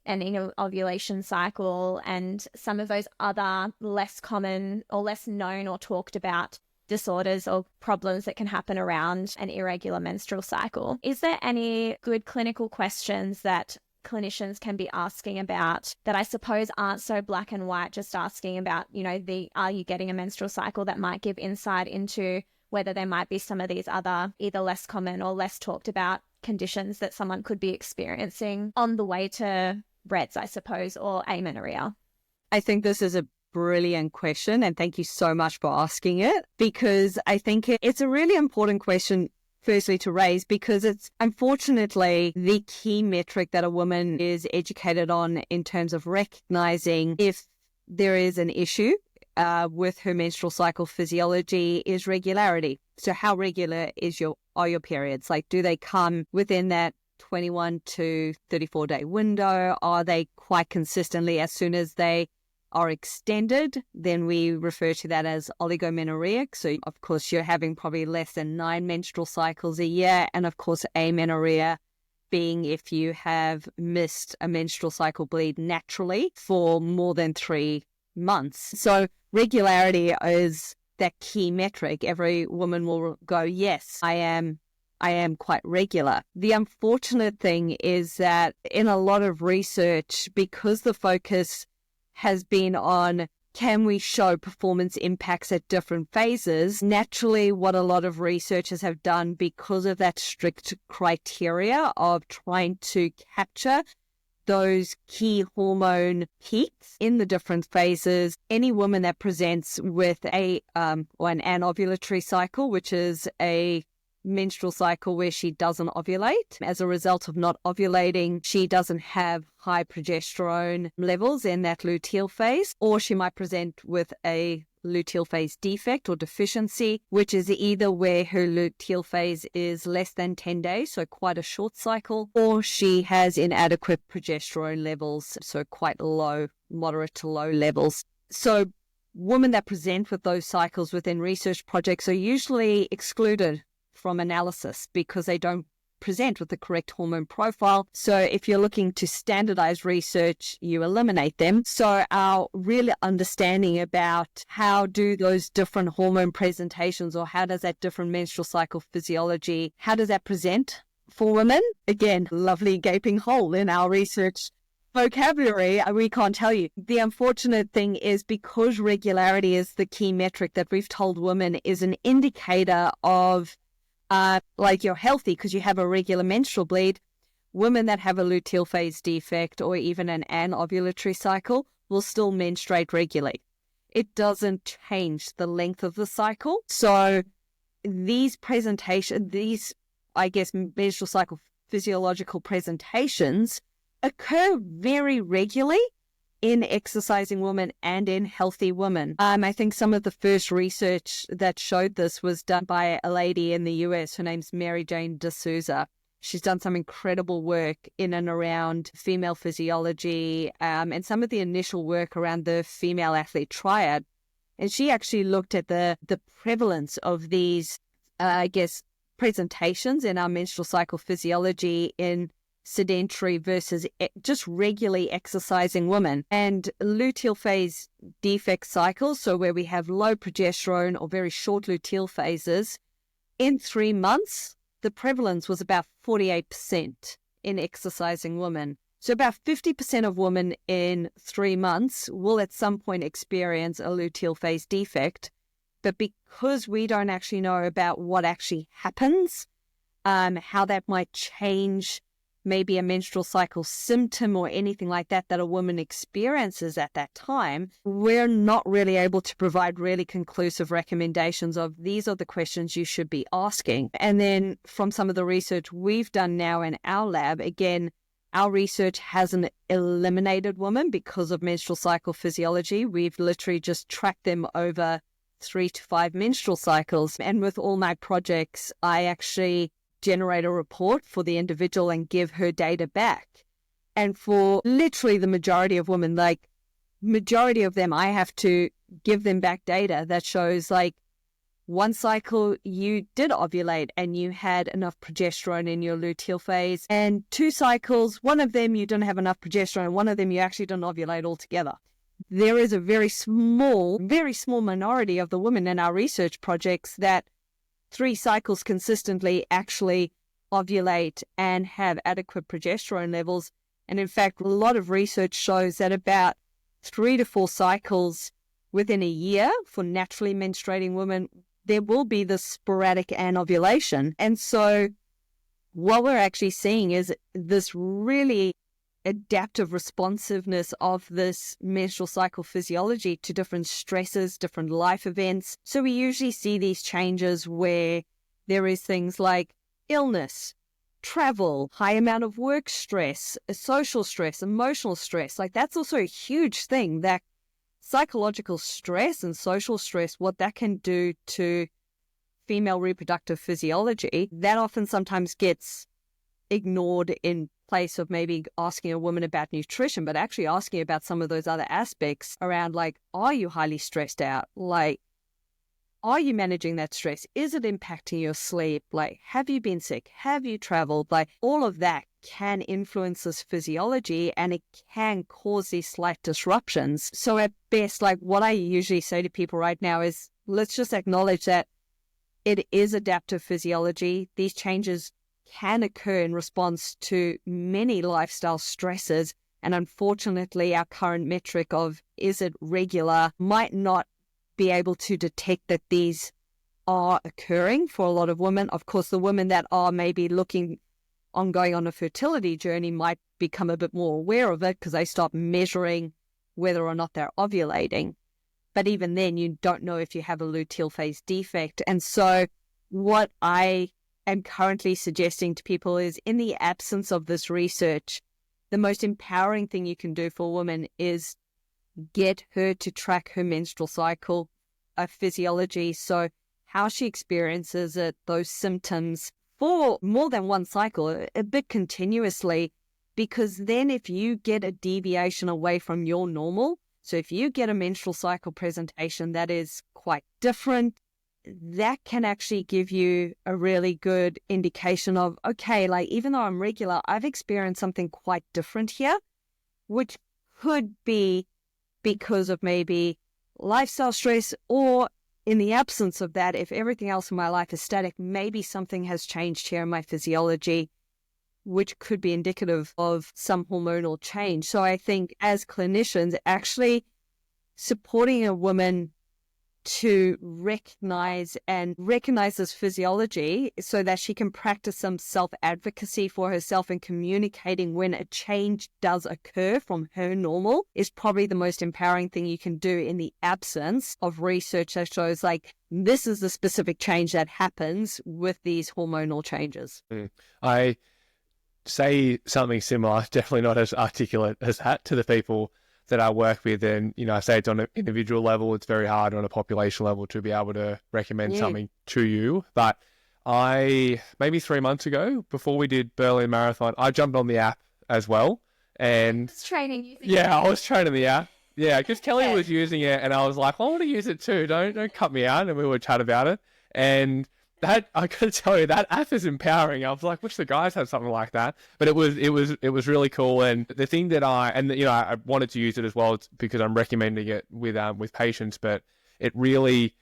ovulation cycle and some of those other less common or less known or talked about disorders or problems that can happen around an irregular menstrual cycle. Is there any good clinical questions that clinicians can be asking about that I suppose aren't so black and white, just asking about, are you getting a menstrual cycle, that might give insight into whether there might be some of these other either less common or less talked about conditions that someone could be experiencing on the way to RED-S, I suppose, or amenorrhea? I think this is a brilliant question, and thank you so much for asking it, because I think it's a really important question, firstly, to raise, because it's unfortunately the key metric that a woman is educated on in terms of recognizing if there is an issue with her menstrual cycle physiology is regularity. So how regular are your periods? Like, do they come within that 21 to 34 day window? Are they quite consistently as soon as they are extended? Then we refer to that as oligomenorrheic. So of course you're having probably less than 9 menstrual cycles a year. And of course amenorrhea being if you have missed a menstrual cycle bleed naturally for more than 3 months. So regularity is that key metric. Every woman will go, yes, I am quite regular. The unfortunate thing is that in a lot of research, because the focus has been on can we show performance impacts at different phases, naturally what a lot of researchers have done, because of that strict criteria of trying to capture those key hormone peaks in the different phases, any woman that presents with an anovulatory cycle, which is a menstrual cycle where she doesn't ovulate. As a result of not ovulating, she doesn't have high progesterone levels in that luteal phase, or she might present with a luteal phase defect or deficiency, which is either where her luteal phase is less than 10 days, so quite a short cycle, or she has inadequate progesterone levels, so quite low, moderate to low levels. So women that present with those cycles within research projects are usually excluded from analysis because they don't present with the correct hormone profile. So if you're looking to standardize research, you eliminate them. So our real understanding about how do those different hormone presentations, or how does that different menstrual cycle physiology, how does that present for women, again, lovely gaping hole in our research vocabulary, we can't tell you. The unfortunate thing is, because regularity is the key metric that we've told women is an indicator of like you're healthy because you have a regular menstrual bleed, women that have a luteal phase defect or even an anovulatory cycle will still menstruate regularly. It doesn't change the length of the cycle. So these presentations, these, I guess, menstrual cycle physiological presentations occur very regularly in exercising women and in healthy women. I think some of the first research that showed this was done by a lady in the US. Her name's Mary Jane D'Souza. She's done some incredible work in and around female physiology and some of the initial work around the female athlete triad. And she actually looked at the prevalence of these, presentations in our menstrual cycle physiology in sedentary versus just regularly exercising women. And luteal phase defect cycles, so where we have low progesterone or very short luteal phases, in 3 months, the prevalence was about 48% in exercising women. So about 50% of women in 3 months will at some point experience a luteal phase defect. But because we don't actually know about what actually happens, how that might change maybe a menstrual cycle symptom or anything like that a woman experiences at that time, we're not really able to provide really conclusive recommendations of these are the questions you should be asking. And then from some of the research we've done now in our lab, again, our research hasn't eliminated women because of menstrual cycle physiology. We've literally just tracked them over 3 to 5 menstrual cycles. And with all my projects, I actually generate a report for the individual and give her data back. And for literally the majority of women, like majority of them, I have to give them back data that shows like 1 cycle you did ovulate and you had enough progesterone in your luteal phase, and 2 cycles, one of them you didn't have enough progesterone, one of them you actually didn't ovulate altogether. There is a very small minority of the women in our research projects that 3 cycles consistently actually ovulate and have adequate progesterone levels. And in fact, a lot of research shows that about 3 to 4 cycles within a year for naturally menstruating women, there will be this sporadic anovulation. And so what we're actually seeing is this really adaptive responsiveness of this menstrual cycle physiology to different stresses, different life events. So we usually see these changes where there is things like illness, travel, high amount of work stress, social stress, emotional stress. Like that's also a huge thing, that psychological stress and social stress, what that can do to female reproductive physiology, that often sometimes gets ignored in place of maybe asking a woman about nutrition, but actually asking about some of those other aspects around like, are you highly stressed out? Like, are you managing that stress? Is it impacting your sleep? Like, have you been sick? Have you traveled? Like, all of that can influence this physiology and it can cause these slight disruptions. So at best, like what I usually say to people right now is, let's just acknowledge that it is adaptive physiology. These changes can occur in response to many lifestyle stresses. And unfortunately, our current metric of is it regular might not be able to detect that these are occurring for a lot of women. Of course, the women that are maybe looking on going on a fertility journey might become a bit more aware of it because they start measuring whether or not they're ovulating. But even then, you don't know if you have a luteal phase defect. And so what I am currently suggesting to people is, in the absence of this research, the most empowering thing you can do for a woman is get her to track her menstrual cycle physiology. So how she experiences it, those symptoms for more than 1 cycle, a bit continuously, because then if you get a deviation away from your normal, so if you get a menstrual cycle presentation that is quite different, that can actually give you a really good indication of, okay, like even though I'm regular, I've experienced something quite different here, which could be because of maybe lifestyle stress, or in the absence of that, if everything else in my life is static, maybe something has changed here in my physiology which could be indicative of some hormonal change. So I think as clinicians, actually supporting a woman to recognize this physiology so that she can practice some self-advocacy for herself and communicating when a change does occur from her normal is probably the most empowering thing you can do in the absence of research that shows like this is the specific change that happens with these hormonal changes. I say something similar, definitely not as articulate as that, to the people that I work with. And, I say it's on an individual level, it's very hard on a population level to be able to recommend something to you. But maybe 3 months ago, before we did Berlin Marathon, I jumped on the app as well. And I was training the app. Yeah, because Kelly was using it and I was like, I want to use it too. Don't cut me out. And we would chat about it. And that, I gotta tell you, that app is empowering. I was like, wish the guys had something like that. But it was really cool. And the thing that I wanted to use it as well because I'm recommending it with patients. But it really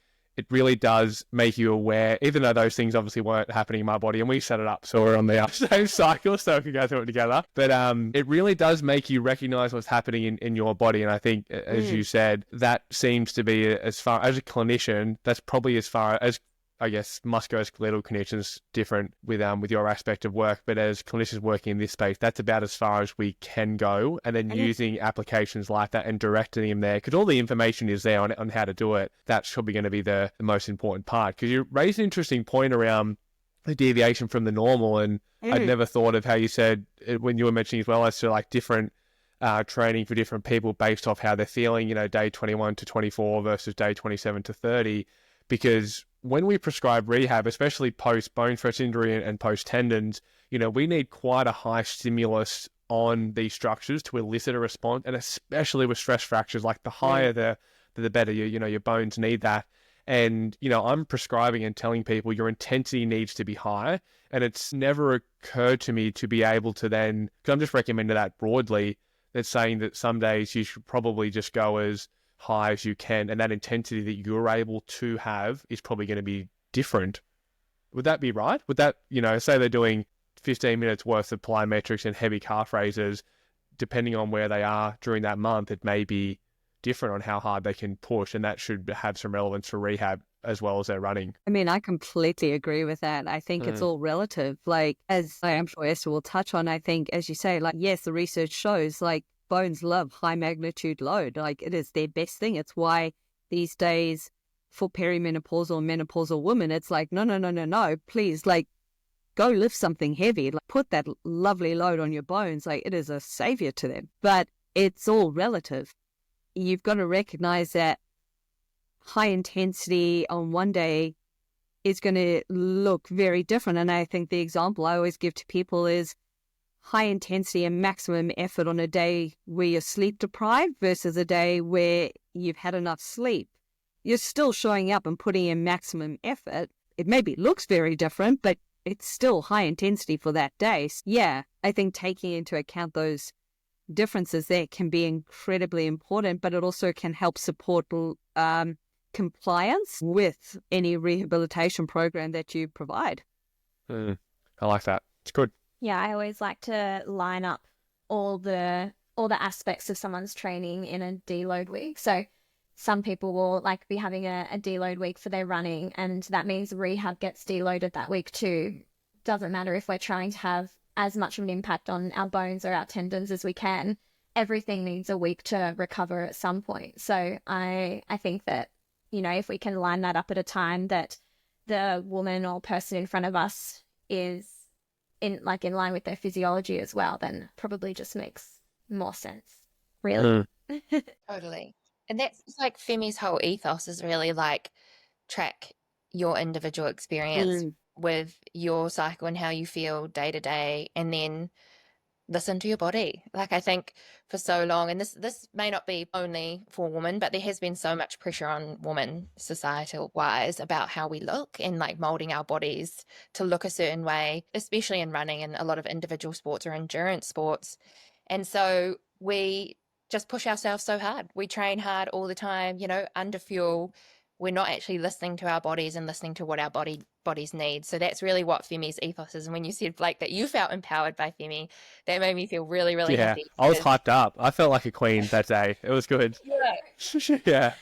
does make you aware, even though those things obviously weren't happening in my body, and we set it up so we're on the same cycle, so we can go through it together. But it really does make you recognize what's happening in your body. And I think, as you said, that seems to be, as far as a clinician, that's probably as far as, I guess, musculoskeletal connections different with your aspect of work, but as clinicians working in this space, that's about as far as we can go. And then using applications like that and directing them there, because all the information is there on how to do it. That's probably going to be the most important part. Because you raised an interesting point around the deviation from the normal, and I'd never thought of how you said when you were mentioning as well as to like different training for different people based off how they're feeling, day 21 to 24 versus day 27 to 30, because when we prescribe rehab, especially post bone stress injury and post tendons, we need quite a high stimulus on these structures to elicit a response, and especially with stress fractures, like the higher the better. Your bones need that. And I'm prescribing and telling people your intensity needs to be high, and it's never occurred to me to be able to then, because I'm just recommending that broadly, that's saying that some days you should probably just go as high as you can, and that intensity that you're able to have is probably going to be different. Would that be right? Would that, say they're doing 15 minutes worth of plyometrics and heavy calf raises, depending on where they are during that month, it may be different on how hard they can push, and that should have some relevance for rehab as well as their running. I mean, I completely agree with that. I think it's all relative. Like, as I'm sure Esther will touch on, I think, as you say, like, yes, the research shows, like, bones love high magnitude load. Like, it is their best thing. It's why these days for perimenopausal and menopausal women, it's like, no, please, like, go lift something heavy. Like, put that lovely load on your bones. Like, it is a savior to them. But it's all relative. You've got to recognize that high intensity on one day is going to look very different. And I think the example I always give to people is high intensity and maximum effort on a day where you're sleep deprived versus a day where you've had enough sleep. You're still showing up and putting in maximum effort. It maybe looks very different, but it's still high intensity for that day. So yeah, I think taking into account those differences there can be incredibly important, but it also can help support compliance with any rehabilitation program that you provide. I like that. It's good. Yeah, I always like to line up all the aspects of someone's training in a deload week. So some people will like be having a deload week for their running, and that means rehab gets deloaded that week too. Doesn't matter if we're trying to have as much of an impact on our bones or our tendons as we can. Everything needs a week to recover at some point. So I think that, if we can line that up at a time that the woman or person in front of us is in line with their physiology as well, then probably just makes more sense. Really? Totally. And that's like Femi's whole ethos is really like track your individual experience with your cycle and how you feel day to day, and then listen to your body. Like, I think for so long, and this may not be only for women, but there has been so much pressure on women societal wise about how we look and like molding our bodies to look a certain way, especially in running and a lot of individual sports or endurance sports. And so we just push ourselves so hard. We train hard all the time, under fuel. we're not actually listening to our bodies and listening to what our bodies need. So that's really what FEMMI's ethos is. And when you said, Blake, that you felt empowered by FEMMI, that made me feel really, really Yeah, happy. I was hyped up. I felt like a queen that day. It was good. Yeah,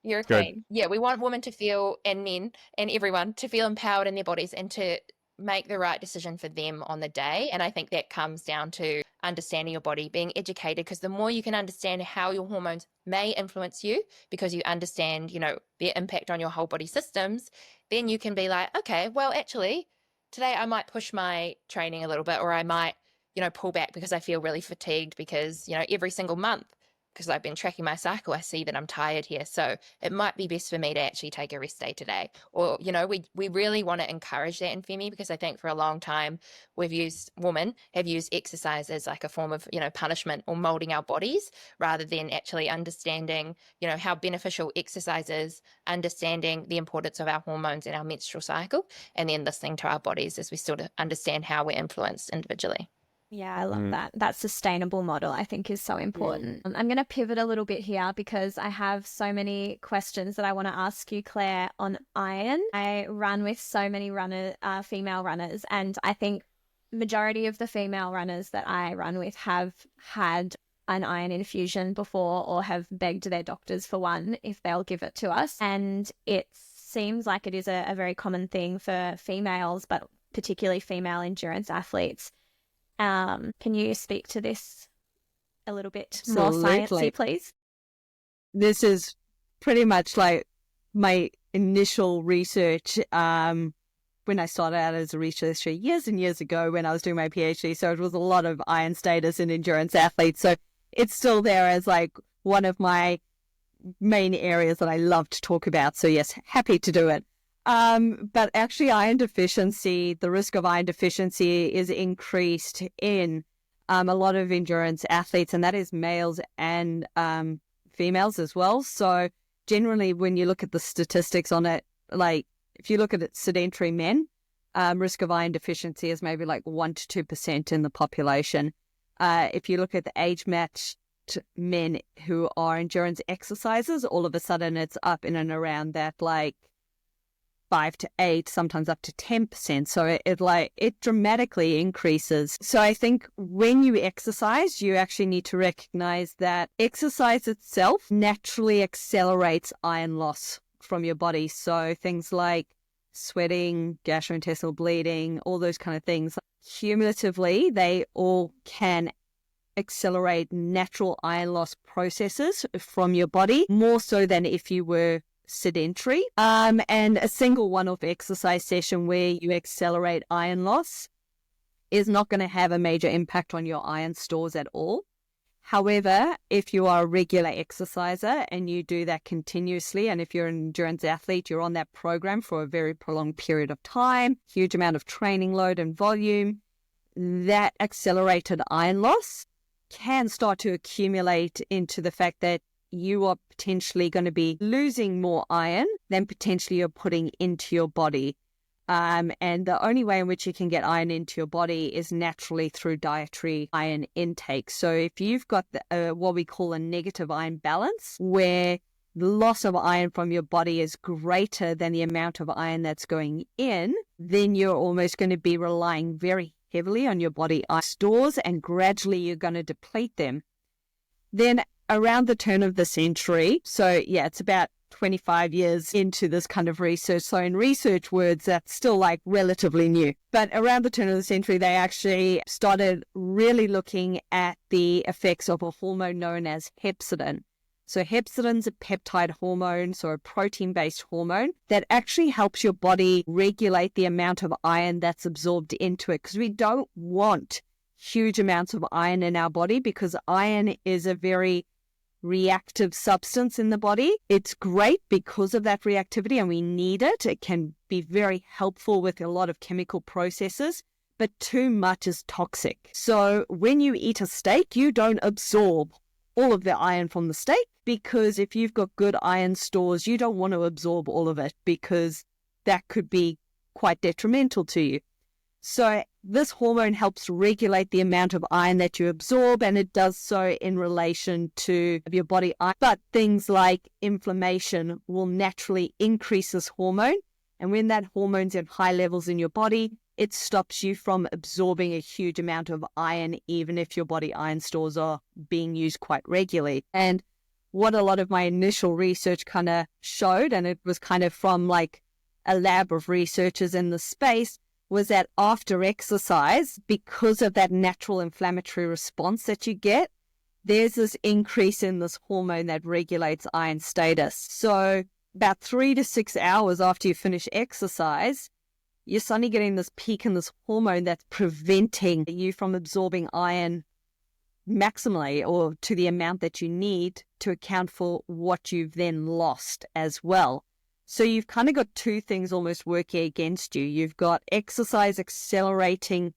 You're a good. queen. Yeah, we want women to feel, and men and everyone to feel empowered in their bodies and to make the right decision for them on the day. And I think that comes down to understanding your body, being educated, because the more you can understand how your hormones may influence you, because you understand, you know, their impact on your whole body systems, then you can be like, okay, well, actually, today I might push my training a little bit, or I might, you know, pull back because I feel really fatigued because, you know, every single month, because I've been tracking my cycle, I see that I'm tired here. So it might be best for me to actually take a rest day today. Or, you know, we really want to encourage that in FEMMI, because I think for a long time women have used exercise as like a form of, you know, punishment or molding our bodies, rather than actually understanding, you know, how beneficial exercise is, understanding the importance of our hormones and our menstrual cycle, and then listening to our bodies as we sort of understand how we're influenced individually. Yeah, I love that. That sustainable model, I think, is so important. I'm going to pivot a little bit here because I have so many questions that I want to ask you, Claire, on iron. I run with so many female runners, and I think majority of the female runners that I run with have had an iron infusion before, or have begged their doctors for one if they'll give it to us. And it seems like it is a very common thing for females, but particularly female endurance athletes. Can you speak to this a little bit more sciencey, please? This is pretty much like my initial research when I started out as a researcher years and years ago when I was doing my PhD. So it was a lot of iron status in endurance athletes. So it's still there as like one of my main areas that I love to talk about. So yes, happy to do it. But actually iron deficiency, the risk of iron deficiency is increased in a lot of endurance athletes, and that is males and females as well. So generally when you look at the statistics on it, like if you look at it, sedentary men, risk of iron deficiency is maybe like 1 to 2% in the population. If you look at the age-matched men who are endurance exercisers, all of a sudden it's up in and around that like 5 to 8, sometimes up to 10%. So it dramatically increases. So I think when you exercise, you actually need to recognize that exercise itself naturally accelerates iron loss from your body. So things like sweating, gastrointestinal bleeding, all those kind of things, cumulatively, they all can accelerate natural iron loss processes from your body, more so than if you were sedentary. And a single one-off exercise session where you accelerate iron loss is not going to have a major impact on your iron stores at all. However, if you are a regular exerciser and you do that continuously, and if you're an endurance athlete, you're on that program for a very prolonged period of time, huge amount of training load and volume, that accelerated iron loss can start to accumulate into the fact that you are potentially going to be losing more iron than potentially you're putting into your body. And the only way in which you can get iron into your body is naturally through dietary iron intake. So if you've got what we call a negative iron balance, where the loss of iron from your body is greater than the amount of iron that's going in, then you're almost going to be relying very heavily on your body iron stores, and gradually you're going to deplete them. Then around the turn of the century, so yeah, it's about 25 years into this kind of research. So in research words, that's still like relatively new. But around the turn of the century, they actually started really looking at the effects of a hormone known as hepcidin. So hepcidin's a peptide hormone, so a protein-based hormone that actually helps your body regulate the amount of iron that's absorbed into it, because we don't want huge amounts of iron in our body, because iron is a very reactive substance in the body. It's great because of that reactivity, and we need it. It can be very helpful with a lot of chemical processes, but too much is toxic. So when you eat a steak, you don't absorb all of the iron from the steak, because if you've got good iron stores, you don't want to absorb all of it, because that could be quite detrimental to you. So this hormone helps regulate the amount of iron that you absorb, and it does so in relation to your body iron. But things like inflammation will naturally increase this hormone. And when that hormone's in high levels in your body, it stops you from absorbing a huge amount of iron, even if your body iron stores are being used quite regularly. And what a lot of my initial research kind of showed, and it was kind of from like a lab of researchers in the space, was that after exercise, because of that natural inflammatory response that you get, there's this increase in this hormone that regulates iron status. So about 3 to 6 hours after you finish exercise, you're suddenly getting this peak in this hormone that's preventing you from absorbing iron maximally or to the amount that you need to account for what you've then lost as well. So you've kind of got two things almost working against you. You've got exercise accelerating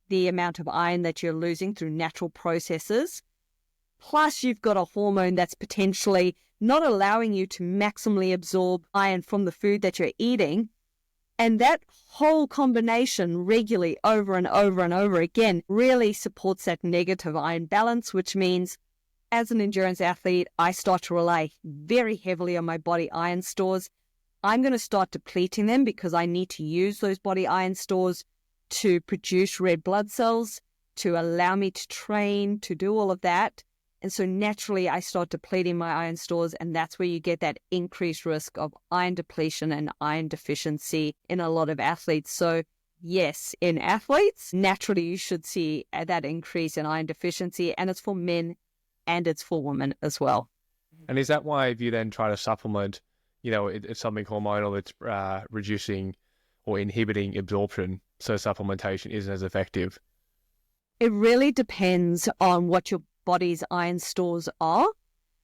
the amount of iron that you're losing through natural processes. Plus you've got a hormone that's potentially not allowing you to maximally absorb iron from the food that you're eating. And that whole combination regularly over and over and over again really supports that negative iron balance, which means as an endurance athlete, I start to rely very heavily on my body iron stores. I'm going to start depleting them because I need to use those body iron stores to produce red blood cells, to allow me to train, to do all of that. And so naturally, I start depleting my iron stores, and that's where you get that increased risk of iron depletion and iron deficiency in a lot of athletes. So yes, in athletes, naturally, you should see that increase in iron deficiency, and it's for men and it's for women as well. And is that why if you then try to supplement, it's something hormonal that's reducing or inhibiting absorption, so supplementation isn't as effective? It really depends on what your body's iron stores are.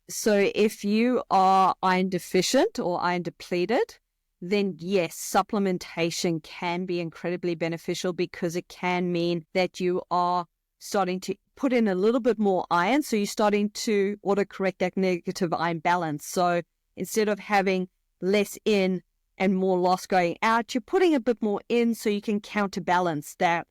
So if you are iron deficient or iron depleted, then yes, supplementation can be incredibly beneficial because it can mean that you are starting to put in a little bit more iron. So you're starting to autocorrect that negative iron balance. So instead of having less in and more loss going out, you're putting a bit more in so you can counterbalance that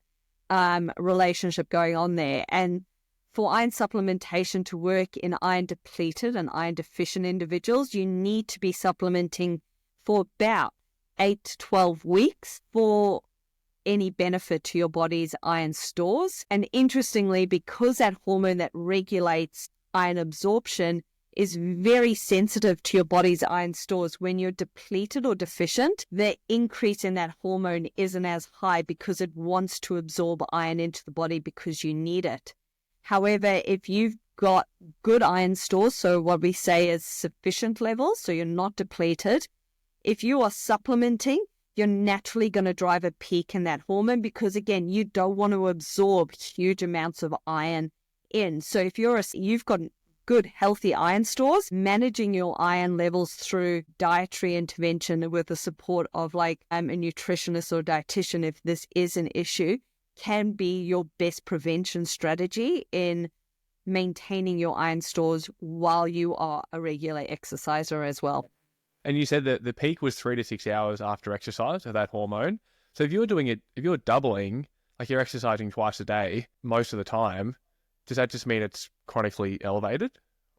relationship going on there. And for iron supplementation to work in iron depleted and iron deficient individuals, you need to be supplementing for about 8 to 12 weeks for any benefit to your body's iron stores. And interestingly, because that hormone that regulates iron absorption is very sensitive to your body's iron stores, when you're depleted or deficient, the increase in that hormone isn't as high because it wants to absorb iron into the body because you need it. However, if you've got good iron stores, so what we say is sufficient levels, so you're not depleted, if you are supplementing, you're naturally going to drive a peak in that hormone because, again, you don't want to absorb huge amounts of iron in. So if you've got good, healthy iron stores, managing your iron levels through dietary intervention with the support of like a nutritionist or dietitian, if this is an issue, can be your best prevention strategy in maintaining your iron stores while you are a regular exerciser as well. And you said that the peak was 3 to 6 hours after exercise of that hormone. So if you're doubling, like you're exercising twice a day most of the time, does that just mean it's chronically elevated?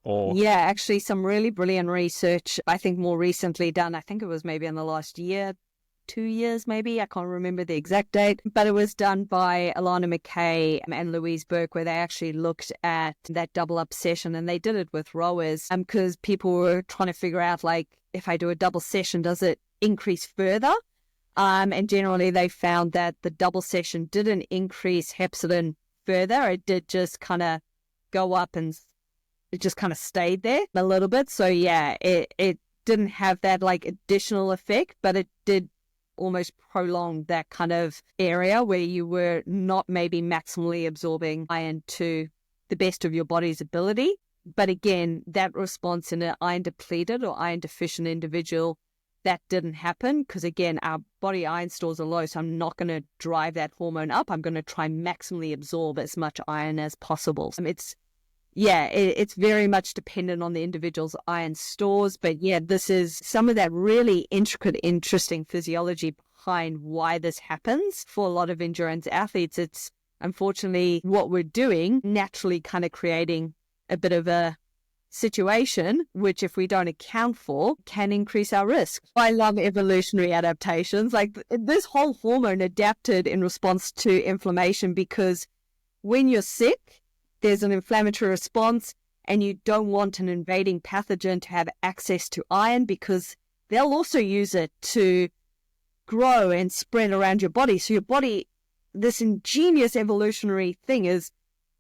Or yeah, actually some really brilliant research, I think more recently done, I think it was maybe in the last year, 2 years maybe, I can't remember the exact date, but it was done by Alana McKay and Louise Burke, where they actually looked at that double up session, and they did it with rowers because people were trying to figure out, like, if I do a double session, does it increase further? And generally they found that the double session didn't increase hepcidin further. It did just kind of go up and it just kind of stayed there a little bit. So yeah, it didn't have that like additional effect, but it did almost prolong that kind of area where you were not maybe maximally absorbing iron to the best of your body's ability. But again, that response in an iron depleted or iron deficient individual, that didn't happen because, again, our body iron stores are low, so I'm not going to drive that hormone up. I'm going to try maximally absorb as much iron as possible. It's very much dependent on the individual's iron stores. But yeah, this is some of that really intricate, interesting physiology behind why this happens for a lot of endurance athletes. It's unfortunately what we're doing, naturally kind of creating a bit of a situation, which if we don't account for, can increase our risk. I love evolutionary adaptations. Like this whole hormone adapted in response to inflammation, because when you're sick, there's an inflammatory response and you don't want an invading pathogen to have access to iron, because they'll also use it to grow and spread around your body. So your body, this ingenious evolutionary thing is,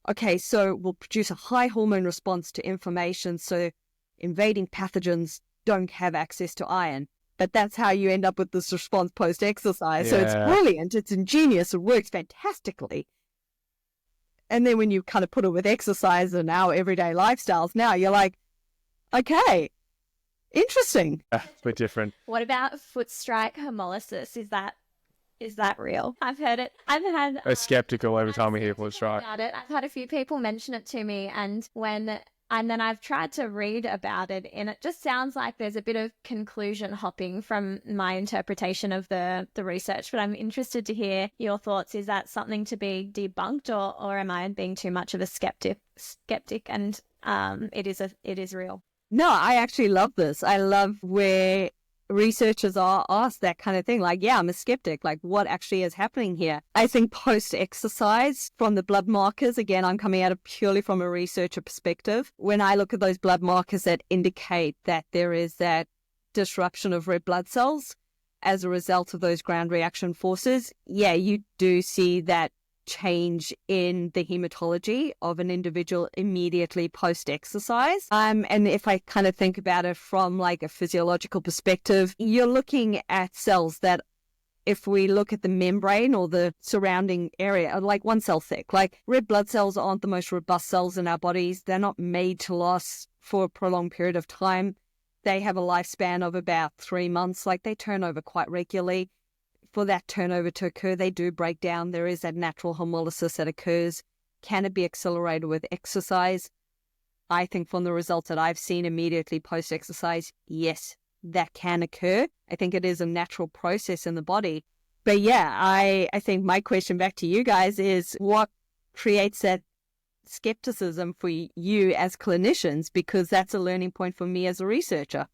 okay, so we'll produce a high hormone response to inflammation so invading pathogens don't have access to iron. But that's how you end up with this response post-exercise. So it's brilliant. It's ingenious. It works fantastically. And then when you kind of put it with exercise and our everyday lifestyles now, you're like, okay, interesting. We're different. What about foot strike hemolysis? Is that real? I've heard it. I've had We're skeptical every time we hear foot strike. about it. I've had a few people mention it to me, and then I've tried to read about it, and it just sounds like there's a bit of conclusion hopping from my interpretation of the research. But I'm interested to hear your thoughts. Is that something to be debunked, or am I being too much of a skeptic? And it is real. No, I actually love this. I love where researchers are asked that kind of thing. Like, yeah, I'm a skeptic. Like, what actually is happening here? I think post-exercise from the blood markers, again, I'm coming at it purely from a researcher perspective. When I look at those blood markers that indicate that there is that disruption of red blood cells as a result of those ground reaction forces, yeah, you do see that change in the hematology of an individual immediately post-exercise. And if I kind of think about it from like a physiological perspective, you're looking at cells that, if we look at the membrane or the surrounding area, are like 1 cell thick. Like red blood cells aren't the most robust cells in our bodies. They're not made to last for a prolonged period of time. They have a lifespan of about 3 months. Like they turn over quite regularly. For that turnover to occur, they do break down. There is that natural hemolysis that occurs. Can it be accelerated with exercise? I think from the results that I've seen immediately post-exercise, yes, that can occur. I think it is a natural process in the body. But yeah, I think my question back to you guys is, what creates that skepticism for you as clinicians? Because that's a learning point for me as a researcher.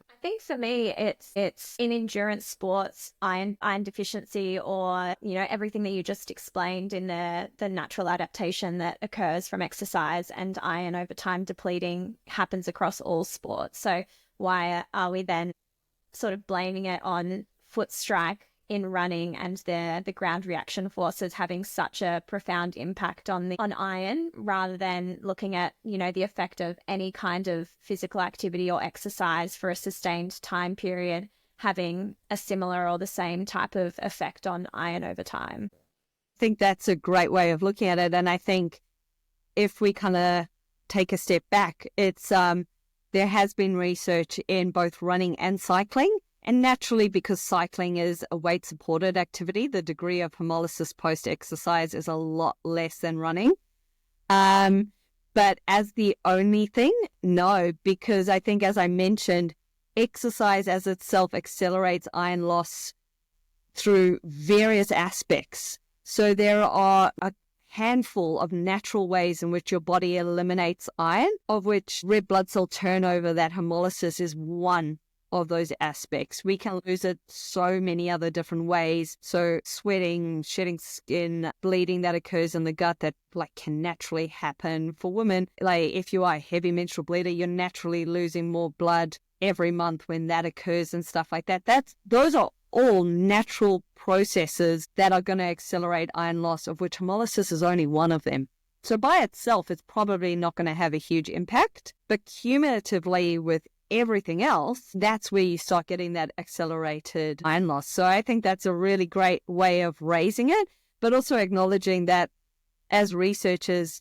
I think for me, it's in endurance sports, iron deficiency, or everything that you just explained in the natural adaptation that occurs from exercise and iron over time depleting happens across all sports. So why are we then sort of blaming it on foot strike in running and the ground reaction forces having such a profound impact on iron, rather than looking at the effect of any kind of physical activity or exercise for a sustained time period having a similar or the same type of effect on iron over time? I think that's a great way of looking at it. And I think if we kind of take a step back, it's there has been research in both running and cycling. And naturally, because cycling is a weight-supported activity, the degree of hemolysis post-exercise is a lot less than running. But as the only thing, no, because I think, as I mentioned, exercise as itself accelerates iron loss through various aspects. So there are a handful of natural ways in which your body eliminates iron, of which red blood cell turnover, that hemolysis, is one of those aspects. We can lose it so many other different ways. So sweating, shedding skin, bleeding that occurs in the gut that can naturally happen for women. Like if you are a heavy menstrual bleeder, you're naturally losing more blood every month when that occurs and stuff like that. Those are all natural processes that are going to accelerate iron loss, of which hemolysis is only one of them. So by itself, it's probably not going to have a huge impact, but cumulatively with everything else, that's where you start getting that accelerated iron loss. So I think that's a really great way of raising it, but also acknowledging that as researchers,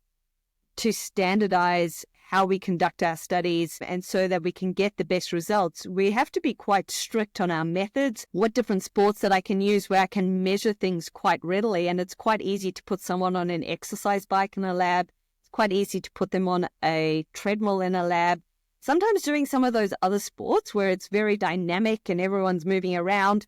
to standardize how we conduct our studies and so that we can get the best results, we have to be quite strict on our methods, what different sports that I can use where I can measure things quite readily. And it's quite easy to put someone on an exercise bike in a lab. It's quite easy to put them on a treadmill in a lab. Sometimes doing some of those other sports where it's very dynamic and everyone's moving around,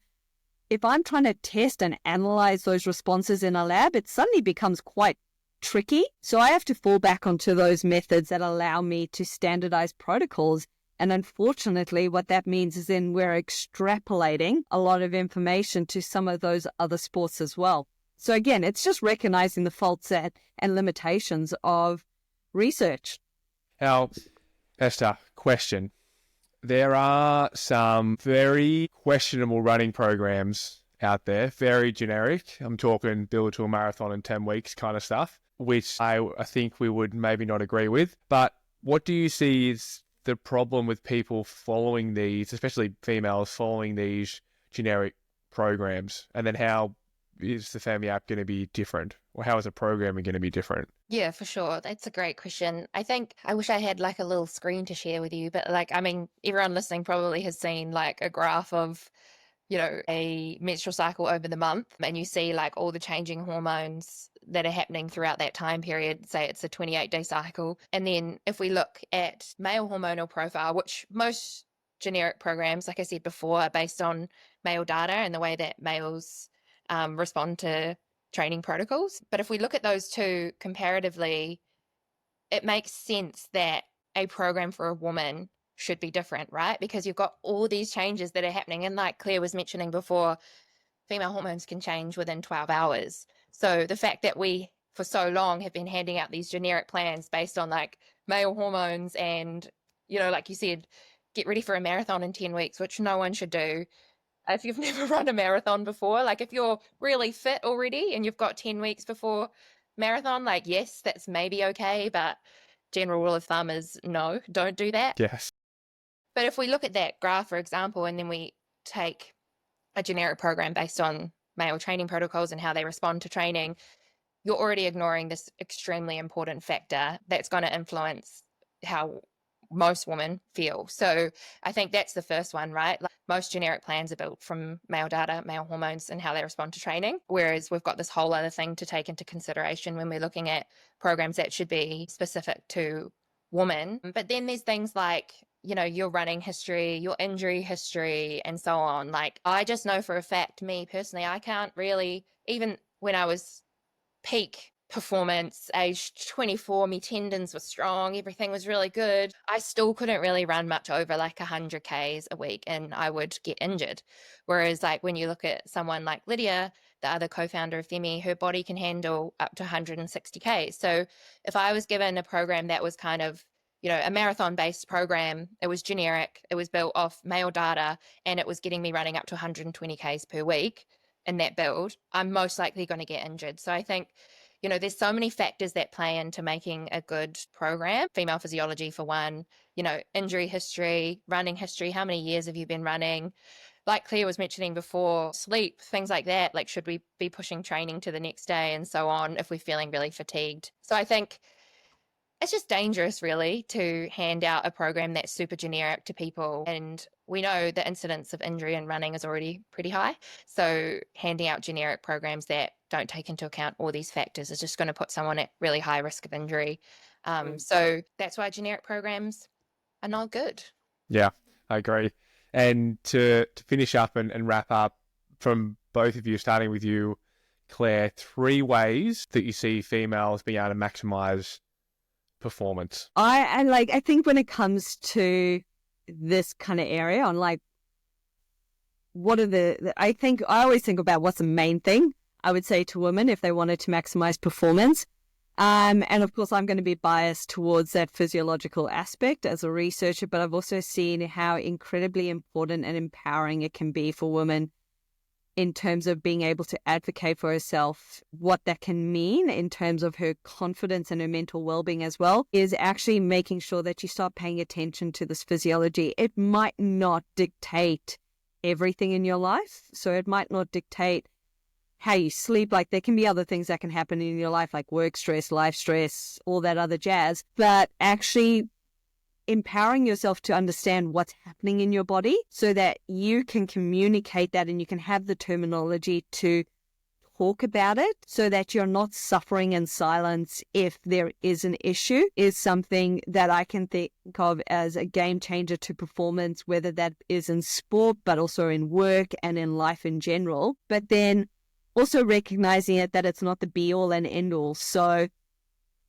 if I'm trying to test and analyze those responses in a lab, it suddenly becomes quite tricky. So I have to fall back onto those methods that allow me to standardize protocols. And unfortunately, what that means is then we're extrapolating a lot of information to some of those other sports as well. So again, it's just recognizing the faults and limitations of research. Now, Esther, question. There are some very questionable running programs out there, very generic. I'm talking build to a marathon in 10 weeks kind of stuff, which I think we would maybe not agree with. But what do you see is the problem with people following these, especially females following these generic programs? And then how is the FEMMI app going to be different? Or how is the programming going to be different? Yeah, for sure. That's a great question. I think I wish I had like a little screen to share with you, but like, I mean, everyone listening probably has seen like a graph of, you know, a menstrual cycle over the month, and you see like all the changing hormones that are happening throughout that time period. Say it's a 28-day cycle. And then if we look at male hormonal profile, which most generic programs, like I said before, are based on male data and the way that males respond to training protocols. But if we look at those two comparatively, it makes sense that a program for a woman should be different, right? Because you've got all these changes that are happening. And like Claire was mentioning before, female hormones can change within 12 hours. So the fact that we, for so long, have been handing out these generic plans based on like male hormones and, you know, like you said, get ready for a marathon in 10 weeks, which no one should do. If you've never run a marathon before, like if you're really fit already and you've got 10 weeks before marathon, like, yes, that's maybe okay, but general rule of thumb is no, don't do that. Yes. But if we look at that graph, for example, and then we take a generic program based on male training protocols and how they respond to training, you're already ignoring this extremely important factor that's going to influence how most women feel. So I think that's the first one, right? Like most generic plans are built from male data, male hormones, and how they respond to training. Whereas we've got this whole other thing to take into consideration when we're looking at programs that should be specific to women. But then there's things like, you know, your running history, your injury history, and so on. Like, I just know for a fact, me personally, I can't really, even when I was peak performance, age 24, my tendons were strong, everything was really good, I still couldn't really run much over like 100 Ks a week and I would get injured. Whereas like when you look at someone like Lydia, the other co-founder of FEMMI, her body can handle up to 160 Ks. So if I was given a program that was kind of, you know, a marathon based program, it was generic, it was built off male data, and it was getting me running up to 120 Ks per week in that build, I'm most likely going to get injured. So I think, you know, there's so many factors that play into making a good program. Female physiology for one, you know, injury history, running history, how many years have you been running? Like Claire was mentioning before, sleep, things like that. Like, should we be pushing training to the next day and so on if we're feeling really fatigued? So I think it's just dangerous, really, to hand out a program that's super generic to people. And we know the incidence of injury in running is already pretty high. So handing out generic programs that don't take into account all these factors is just going to put someone at really high risk of injury. So that's why generic programs are not good. Yeah, I agree. And to finish up and wrap up from both of you, starting with you, Claire, 3 ways that you see females being able to maximize performance. I think when it comes to this kind of area on like what are I always think about what's the main thing I would say to women if they wanted to maximize performance. And of course I'm going to be biased towards that physiological aspect as a researcher, but I've also seen how incredibly important and empowering it can be for women in terms of being able to advocate for herself. What that can mean in terms of her confidence and her mental well-being as well is actually making sure that you start paying attention to this physiology. It might not dictate everything in your life. So it might not dictate how you sleep. Like there can be other things that can happen in your life, like work stress, life stress, all that other jazz, but actually empowering yourself to understand what's happening in your body so that you can communicate that and you can have the terminology to talk about it so that you're not suffering in silence if there is an issue is something that I can think of as a game changer to performance, whether that is in sport, but also in work and in life in general. But then also recognizing it that it's not the be all and end all. So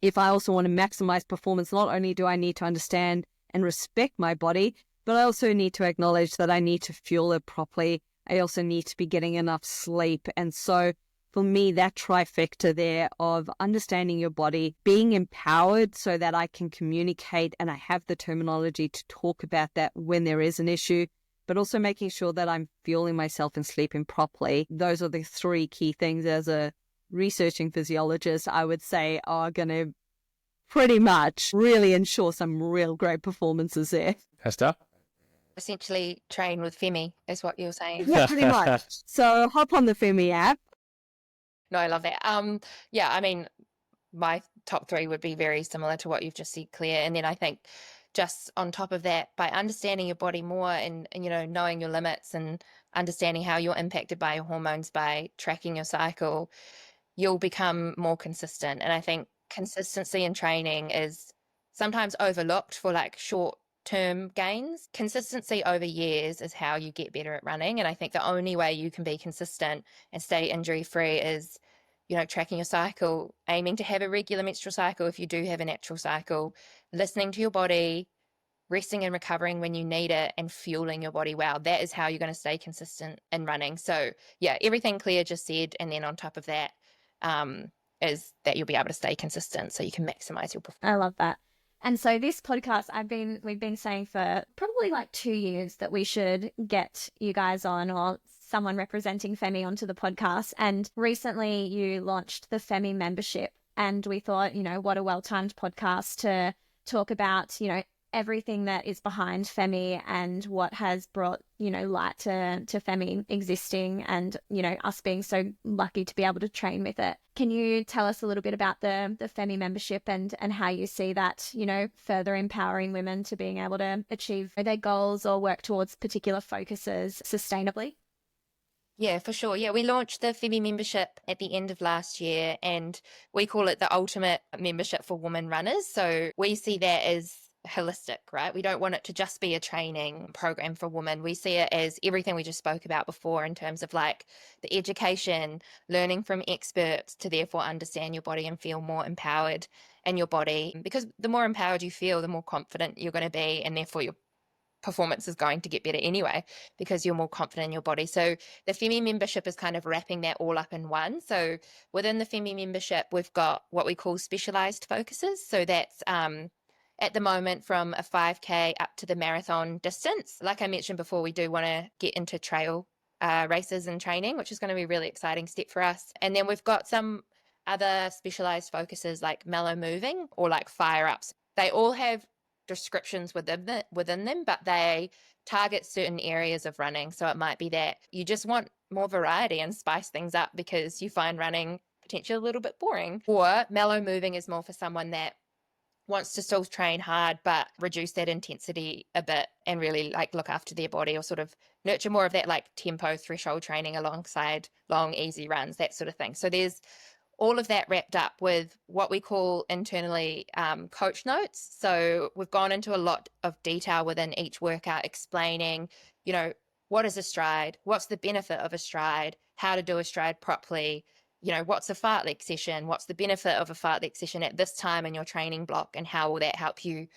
if I also want to maximize performance, not only do I need to understand and respect my body, but I also need to acknowledge that I need to fuel it properly. I also need to be getting enough sleep. And so for me, that trifecta there of understanding your body, being empowered so that I can communicate and I have the terminology to talk about that when there is an issue, but also making sure that I'm fueling myself and sleeping properly. Those are the three key things as a researching physiologist, I would say, are going to pretty much really ensure some real great performances there. Hester? Essentially train with FEMMI is what you're saying. Yeah, pretty much. So hop on the FEMMI app. No, I love that. Yeah, I mean, my top three would be very similar to what you've just said, Claire. And then I think just on top of that, by understanding your body more and knowing your limits and understanding how you're impacted by your hormones, by tracking your cycle, you'll become more consistent. And I think consistency in training is sometimes overlooked for like short-term gains. Consistency over years is how you get better at running. And I think the only way you can be consistent and stay injury-free is, tracking your cycle, aiming to have a regular menstrual cycle if you do have a natural cycle, listening to your body, resting and recovering when you need it, and fueling your body well. That is how you're going to stay consistent in running. So yeah, everything Claire just said. And then on top of that, is that you'll be able to stay consistent so you can maximize your performance. I love that. And so this podcast, we've been saying for probably like 2 years that we should get you guys on, or someone representing FEMMI, onto the podcast. And recently you launched the FEMMI membership, and we thought, what a well-timed podcast to talk about, everything that is behind FEMMI and what has brought, light to FEMMI existing, and, us being so lucky to be able to train with it. Can you tell us a little bit about the FEMMI membership and how you see that, further empowering women to being able to achieve their goals or work towards particular focuses sustainably? Yeah, for sure. Yeah, we launched the FEMMI membership at the end of last year, and we call it the ultimate membership for women runners. So we see that as holistic, right? We don't want it to just be a training program for women. We see it as everything we just spoke about before in terms of like the education, learning from experts to therefore understand your body and feel more empowered in your body. Because the more empowered you feel, the more confident you're going to be, and therefore your performance is going to get better anyway because you're more confident in your body. So the FEMMI membership is kind of wrapping that all up in one. So within the FEMMI membership, we've got what we call specialized focuses. So that's at the moment from a 5K up to the marathon distance. Like I mentioned before, we do want to get into trail races and training, which is going to be a really exciting step for us. And then we've got some other specialized focuses like mellow moving or like fire ups. They all have descriptions within them, but they target certain areas of running. So it might be that you just want more variety and spice things up because you find running potentially a little bit boring. Or mellow moving is more for someone that wants to still train hard but reduce that intensity a bit and really like look after their body, or sort of nurture more of that like tempo threshold training alongside long easy runs, that sort of thing. So there's all of that wrapped up with what we call internally coach notes. So we've gone into a lot of detail within each workout explaining, what is a stride, what's the benefit of a stride, how to do a stride properly, what's a fartlek session, what's the benefit of a fartlek session at this time in your training block, and how will that help you,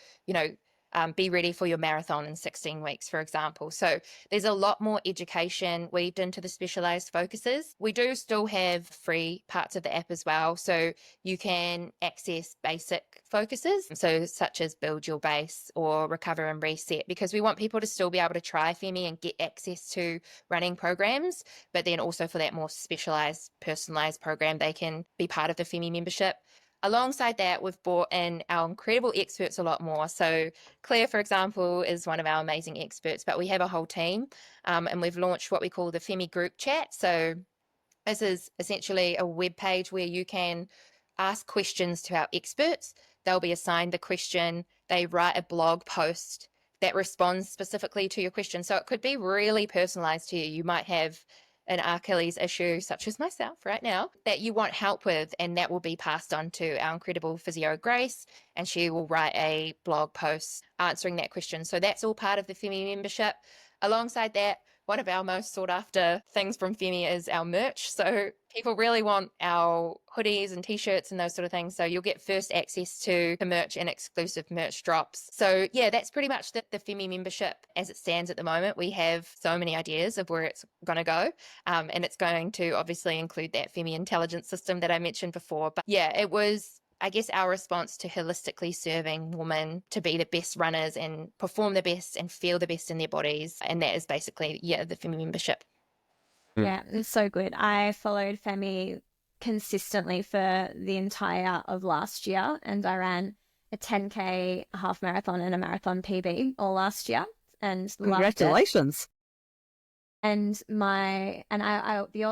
be ready for your marathon in 16 weeks, for example. So there's a lot more education weaved into the specialized focuses. We do still have free parts of the app as well. So you can access basic focuses, so such as build your base or recover and reset, because we want people to still be able to try FEMMI and get access to running programs, but then also for that more specialized, personalized program, they can be part of the FEMMI membership. Alongside that, we've brought in our incredible experts a lot more. So Claire, for example, is one of our amazing experts, but we have a whole team, and we've launched what we call the FEMMI group chat. So this is essentially a web page where you can ask questions to our experts. They'll be assigned the question. They write a blog post that responds specifically to your question. So it could be really personalized to you. You might have an Achilles issue, such as myself right now, that you want help with, and that will be passed on to our incredible physio Grace, and she will write a blog post answering that question. So that's all part of the FEMMI membership. Alongside that, one of our most sought after things from FEMMI is our merch. So people really want our hoodies and t-shirts and those sort of things. So you'll get first access to the merch and exclusive merch drops. So yeah, that's pretty much the FEMMI membership as it stands at the moment. We have so many ideas of where it's going to go. And it's going to obviously include that FEMMI intelligence system that I mentioned before. But yeah, it was, I guess, our response to holistically serving women to be the best runners and perform the best and feel the best in their bodies. And that is basically, the FEMMI membership. Yeah, it's so good. I followed Femi consistently for the entire of last year, and I ran a 10K, a half marathon, and a marathon PB all last year, and loved it. Congratulations. And the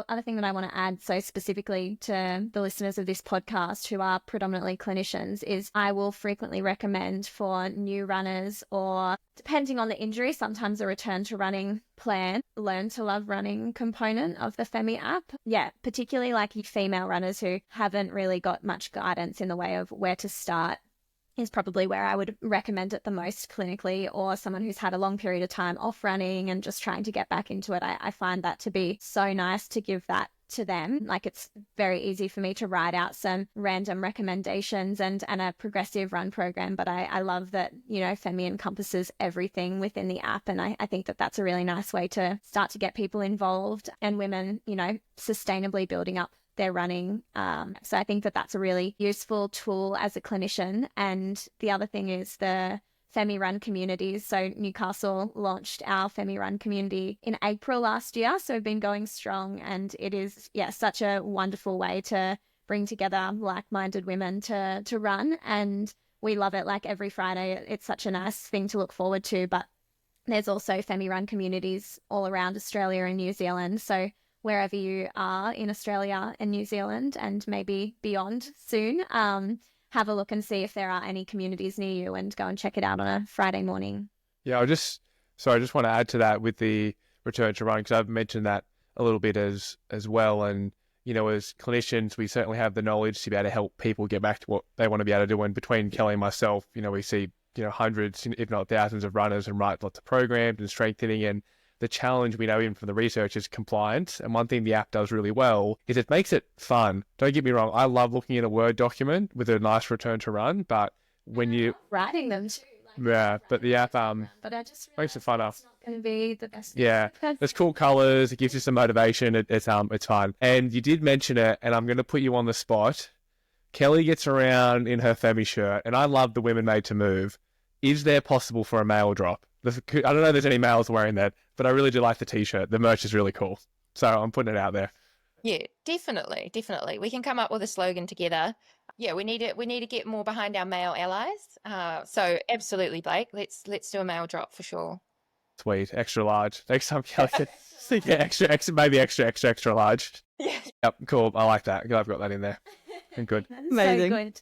other thing that I want to add, so specifically to the listeners of this podcast who are predominantly clinicians, is I will frequently recommend for new runners, or depending on the injury, sometimes a return to running plan, learn to love running component of the FEMMI app. Yeah, particularly like female runners who haven't really got much guidance in the way of where to start is probably where I would recommend it the most clinically, or someone who's had a long period of time off running and just trying to get back into it. I find that to be so nice to give that to them. Like, it's very easy for me to write out some random recommendations and a progressive run program, but I love that, FEMMI encompasses everything within the app, and I think that that's a really nice way to start to get people involved and women, sustainably building up their running. So I think that that's a really useful tool as a clinician. And the other thing is the FEMMI run communities. So Newcastle launched our FEMMI run community in April last year. So we've been going strong, and it is, such a wonderful way to bring together like-minded women to run. And we love it. Like, every Friday, it's such a nice thing to look forward to. But there's also FEMMI run communities all around Australia and New Zealand. So wherever you are in Australia and New Zealand, and maybe beyond soon, have a look and see if there are any communities near you, and go and check it out on a Friday morning. Yeah, I just want to add to that with the return to run, because I've mentioned that a little bit as well. And, as clinicians, we certainly have the knowledge to be able to help people get back to what they want to be able to do. And between Kelly and myself, we see, hundreds, if not thousands of runners, and write lots of programs and strengthening. And the challenge we know even from the research is compliance. And one thing the app does really well is it makes it fun. Don't get me wrong. I love looking at a Word document with a nice return to run, but when you writing them too. But the app but I just makes it funner. It's not going to be the best. Yeah, there's cool colors. It gives you some motivation. It's fun. And you did mention it, and I'm going to put you on the spot. Kelly gets around in her FEMMI shirt, and I love the Women Made to Move. Is there possible for a male drop? I don't know if there's any males wearing that, but I really do like the t-shirt. The merch is really cool. So I'm putting it out there. Yeah, definitely. We can come up with a slogan together. Yeah, we need to get more behind our male allies. So absolutely, Blake. Let's do a male drop for sure. Sweet, extra large. Next time, Kelly, yeah, extra, maybe extra large. Yeah. Yep, cool. I like that. I've got that in there. Good. Amazing. So good.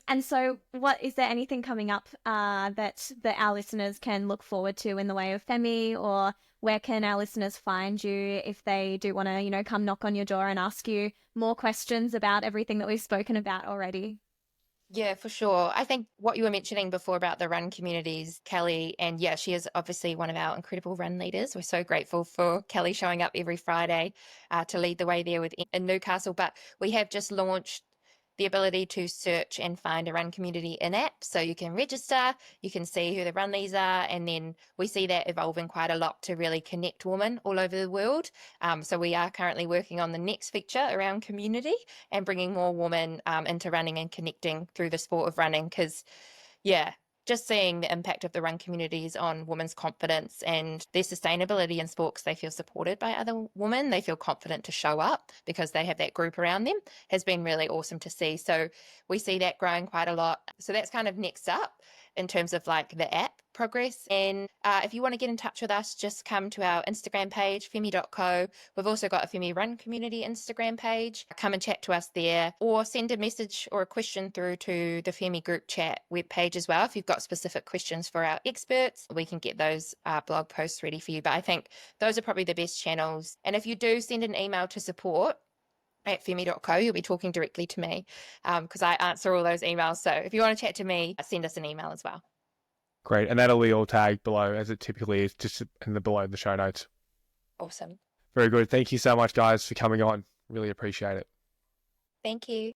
And so is there anything coming up that our listeners can look forward to in the way of FEMMI, or where can our listeners find you if they do want to, come knock on your door and ask you more questions about everything that we've spoken about already? Yeah, for sure. I think what you were mentioning before about the run communities, Kelly, and yeah, she is obviously one of our incredible run leaders. We're so grateful for Kelly showing up every Friday to lead the way there in Newcastle. But we have just launched the ability to search and find a run community in-app. So you can register, you can see who the run leaders are, and then we see that evolving quite a lot to really connect women all over the world. So we are currently working on the next feature around community and bringing more women into running and connecting through the sport of running, because, just seeing the impact of the run communities on women's confidence and their sustainability in sport, because they feel supported by other women, they feel confident to show up because they have that group around them, has been really awesome to see. So we see that growing quite a lot. So that's kind of next up. in terms of like the app progress. And if you want to get in touch with us, just come to our Instagram page, FEMMI.co. We've also got a FEMMI Run Community Instagram page. Come and chat to us there, or send a message or a question through to the FEMMI group chat webpage as well. If you've got specific questions for our experts, we can get those blog posts ready for you. But I think those are probably the best channels. And if you do send an email to support@femmi.co, you'll be talking directly to me because I answer all those emails. So if you want to chat to me, send us an email as well. Great. And that'll be all tagged below, as it typically is, just below the show notes. Awesome. Very good. Thank you so much, guys, for coming on. Really appreciate it. Thank you.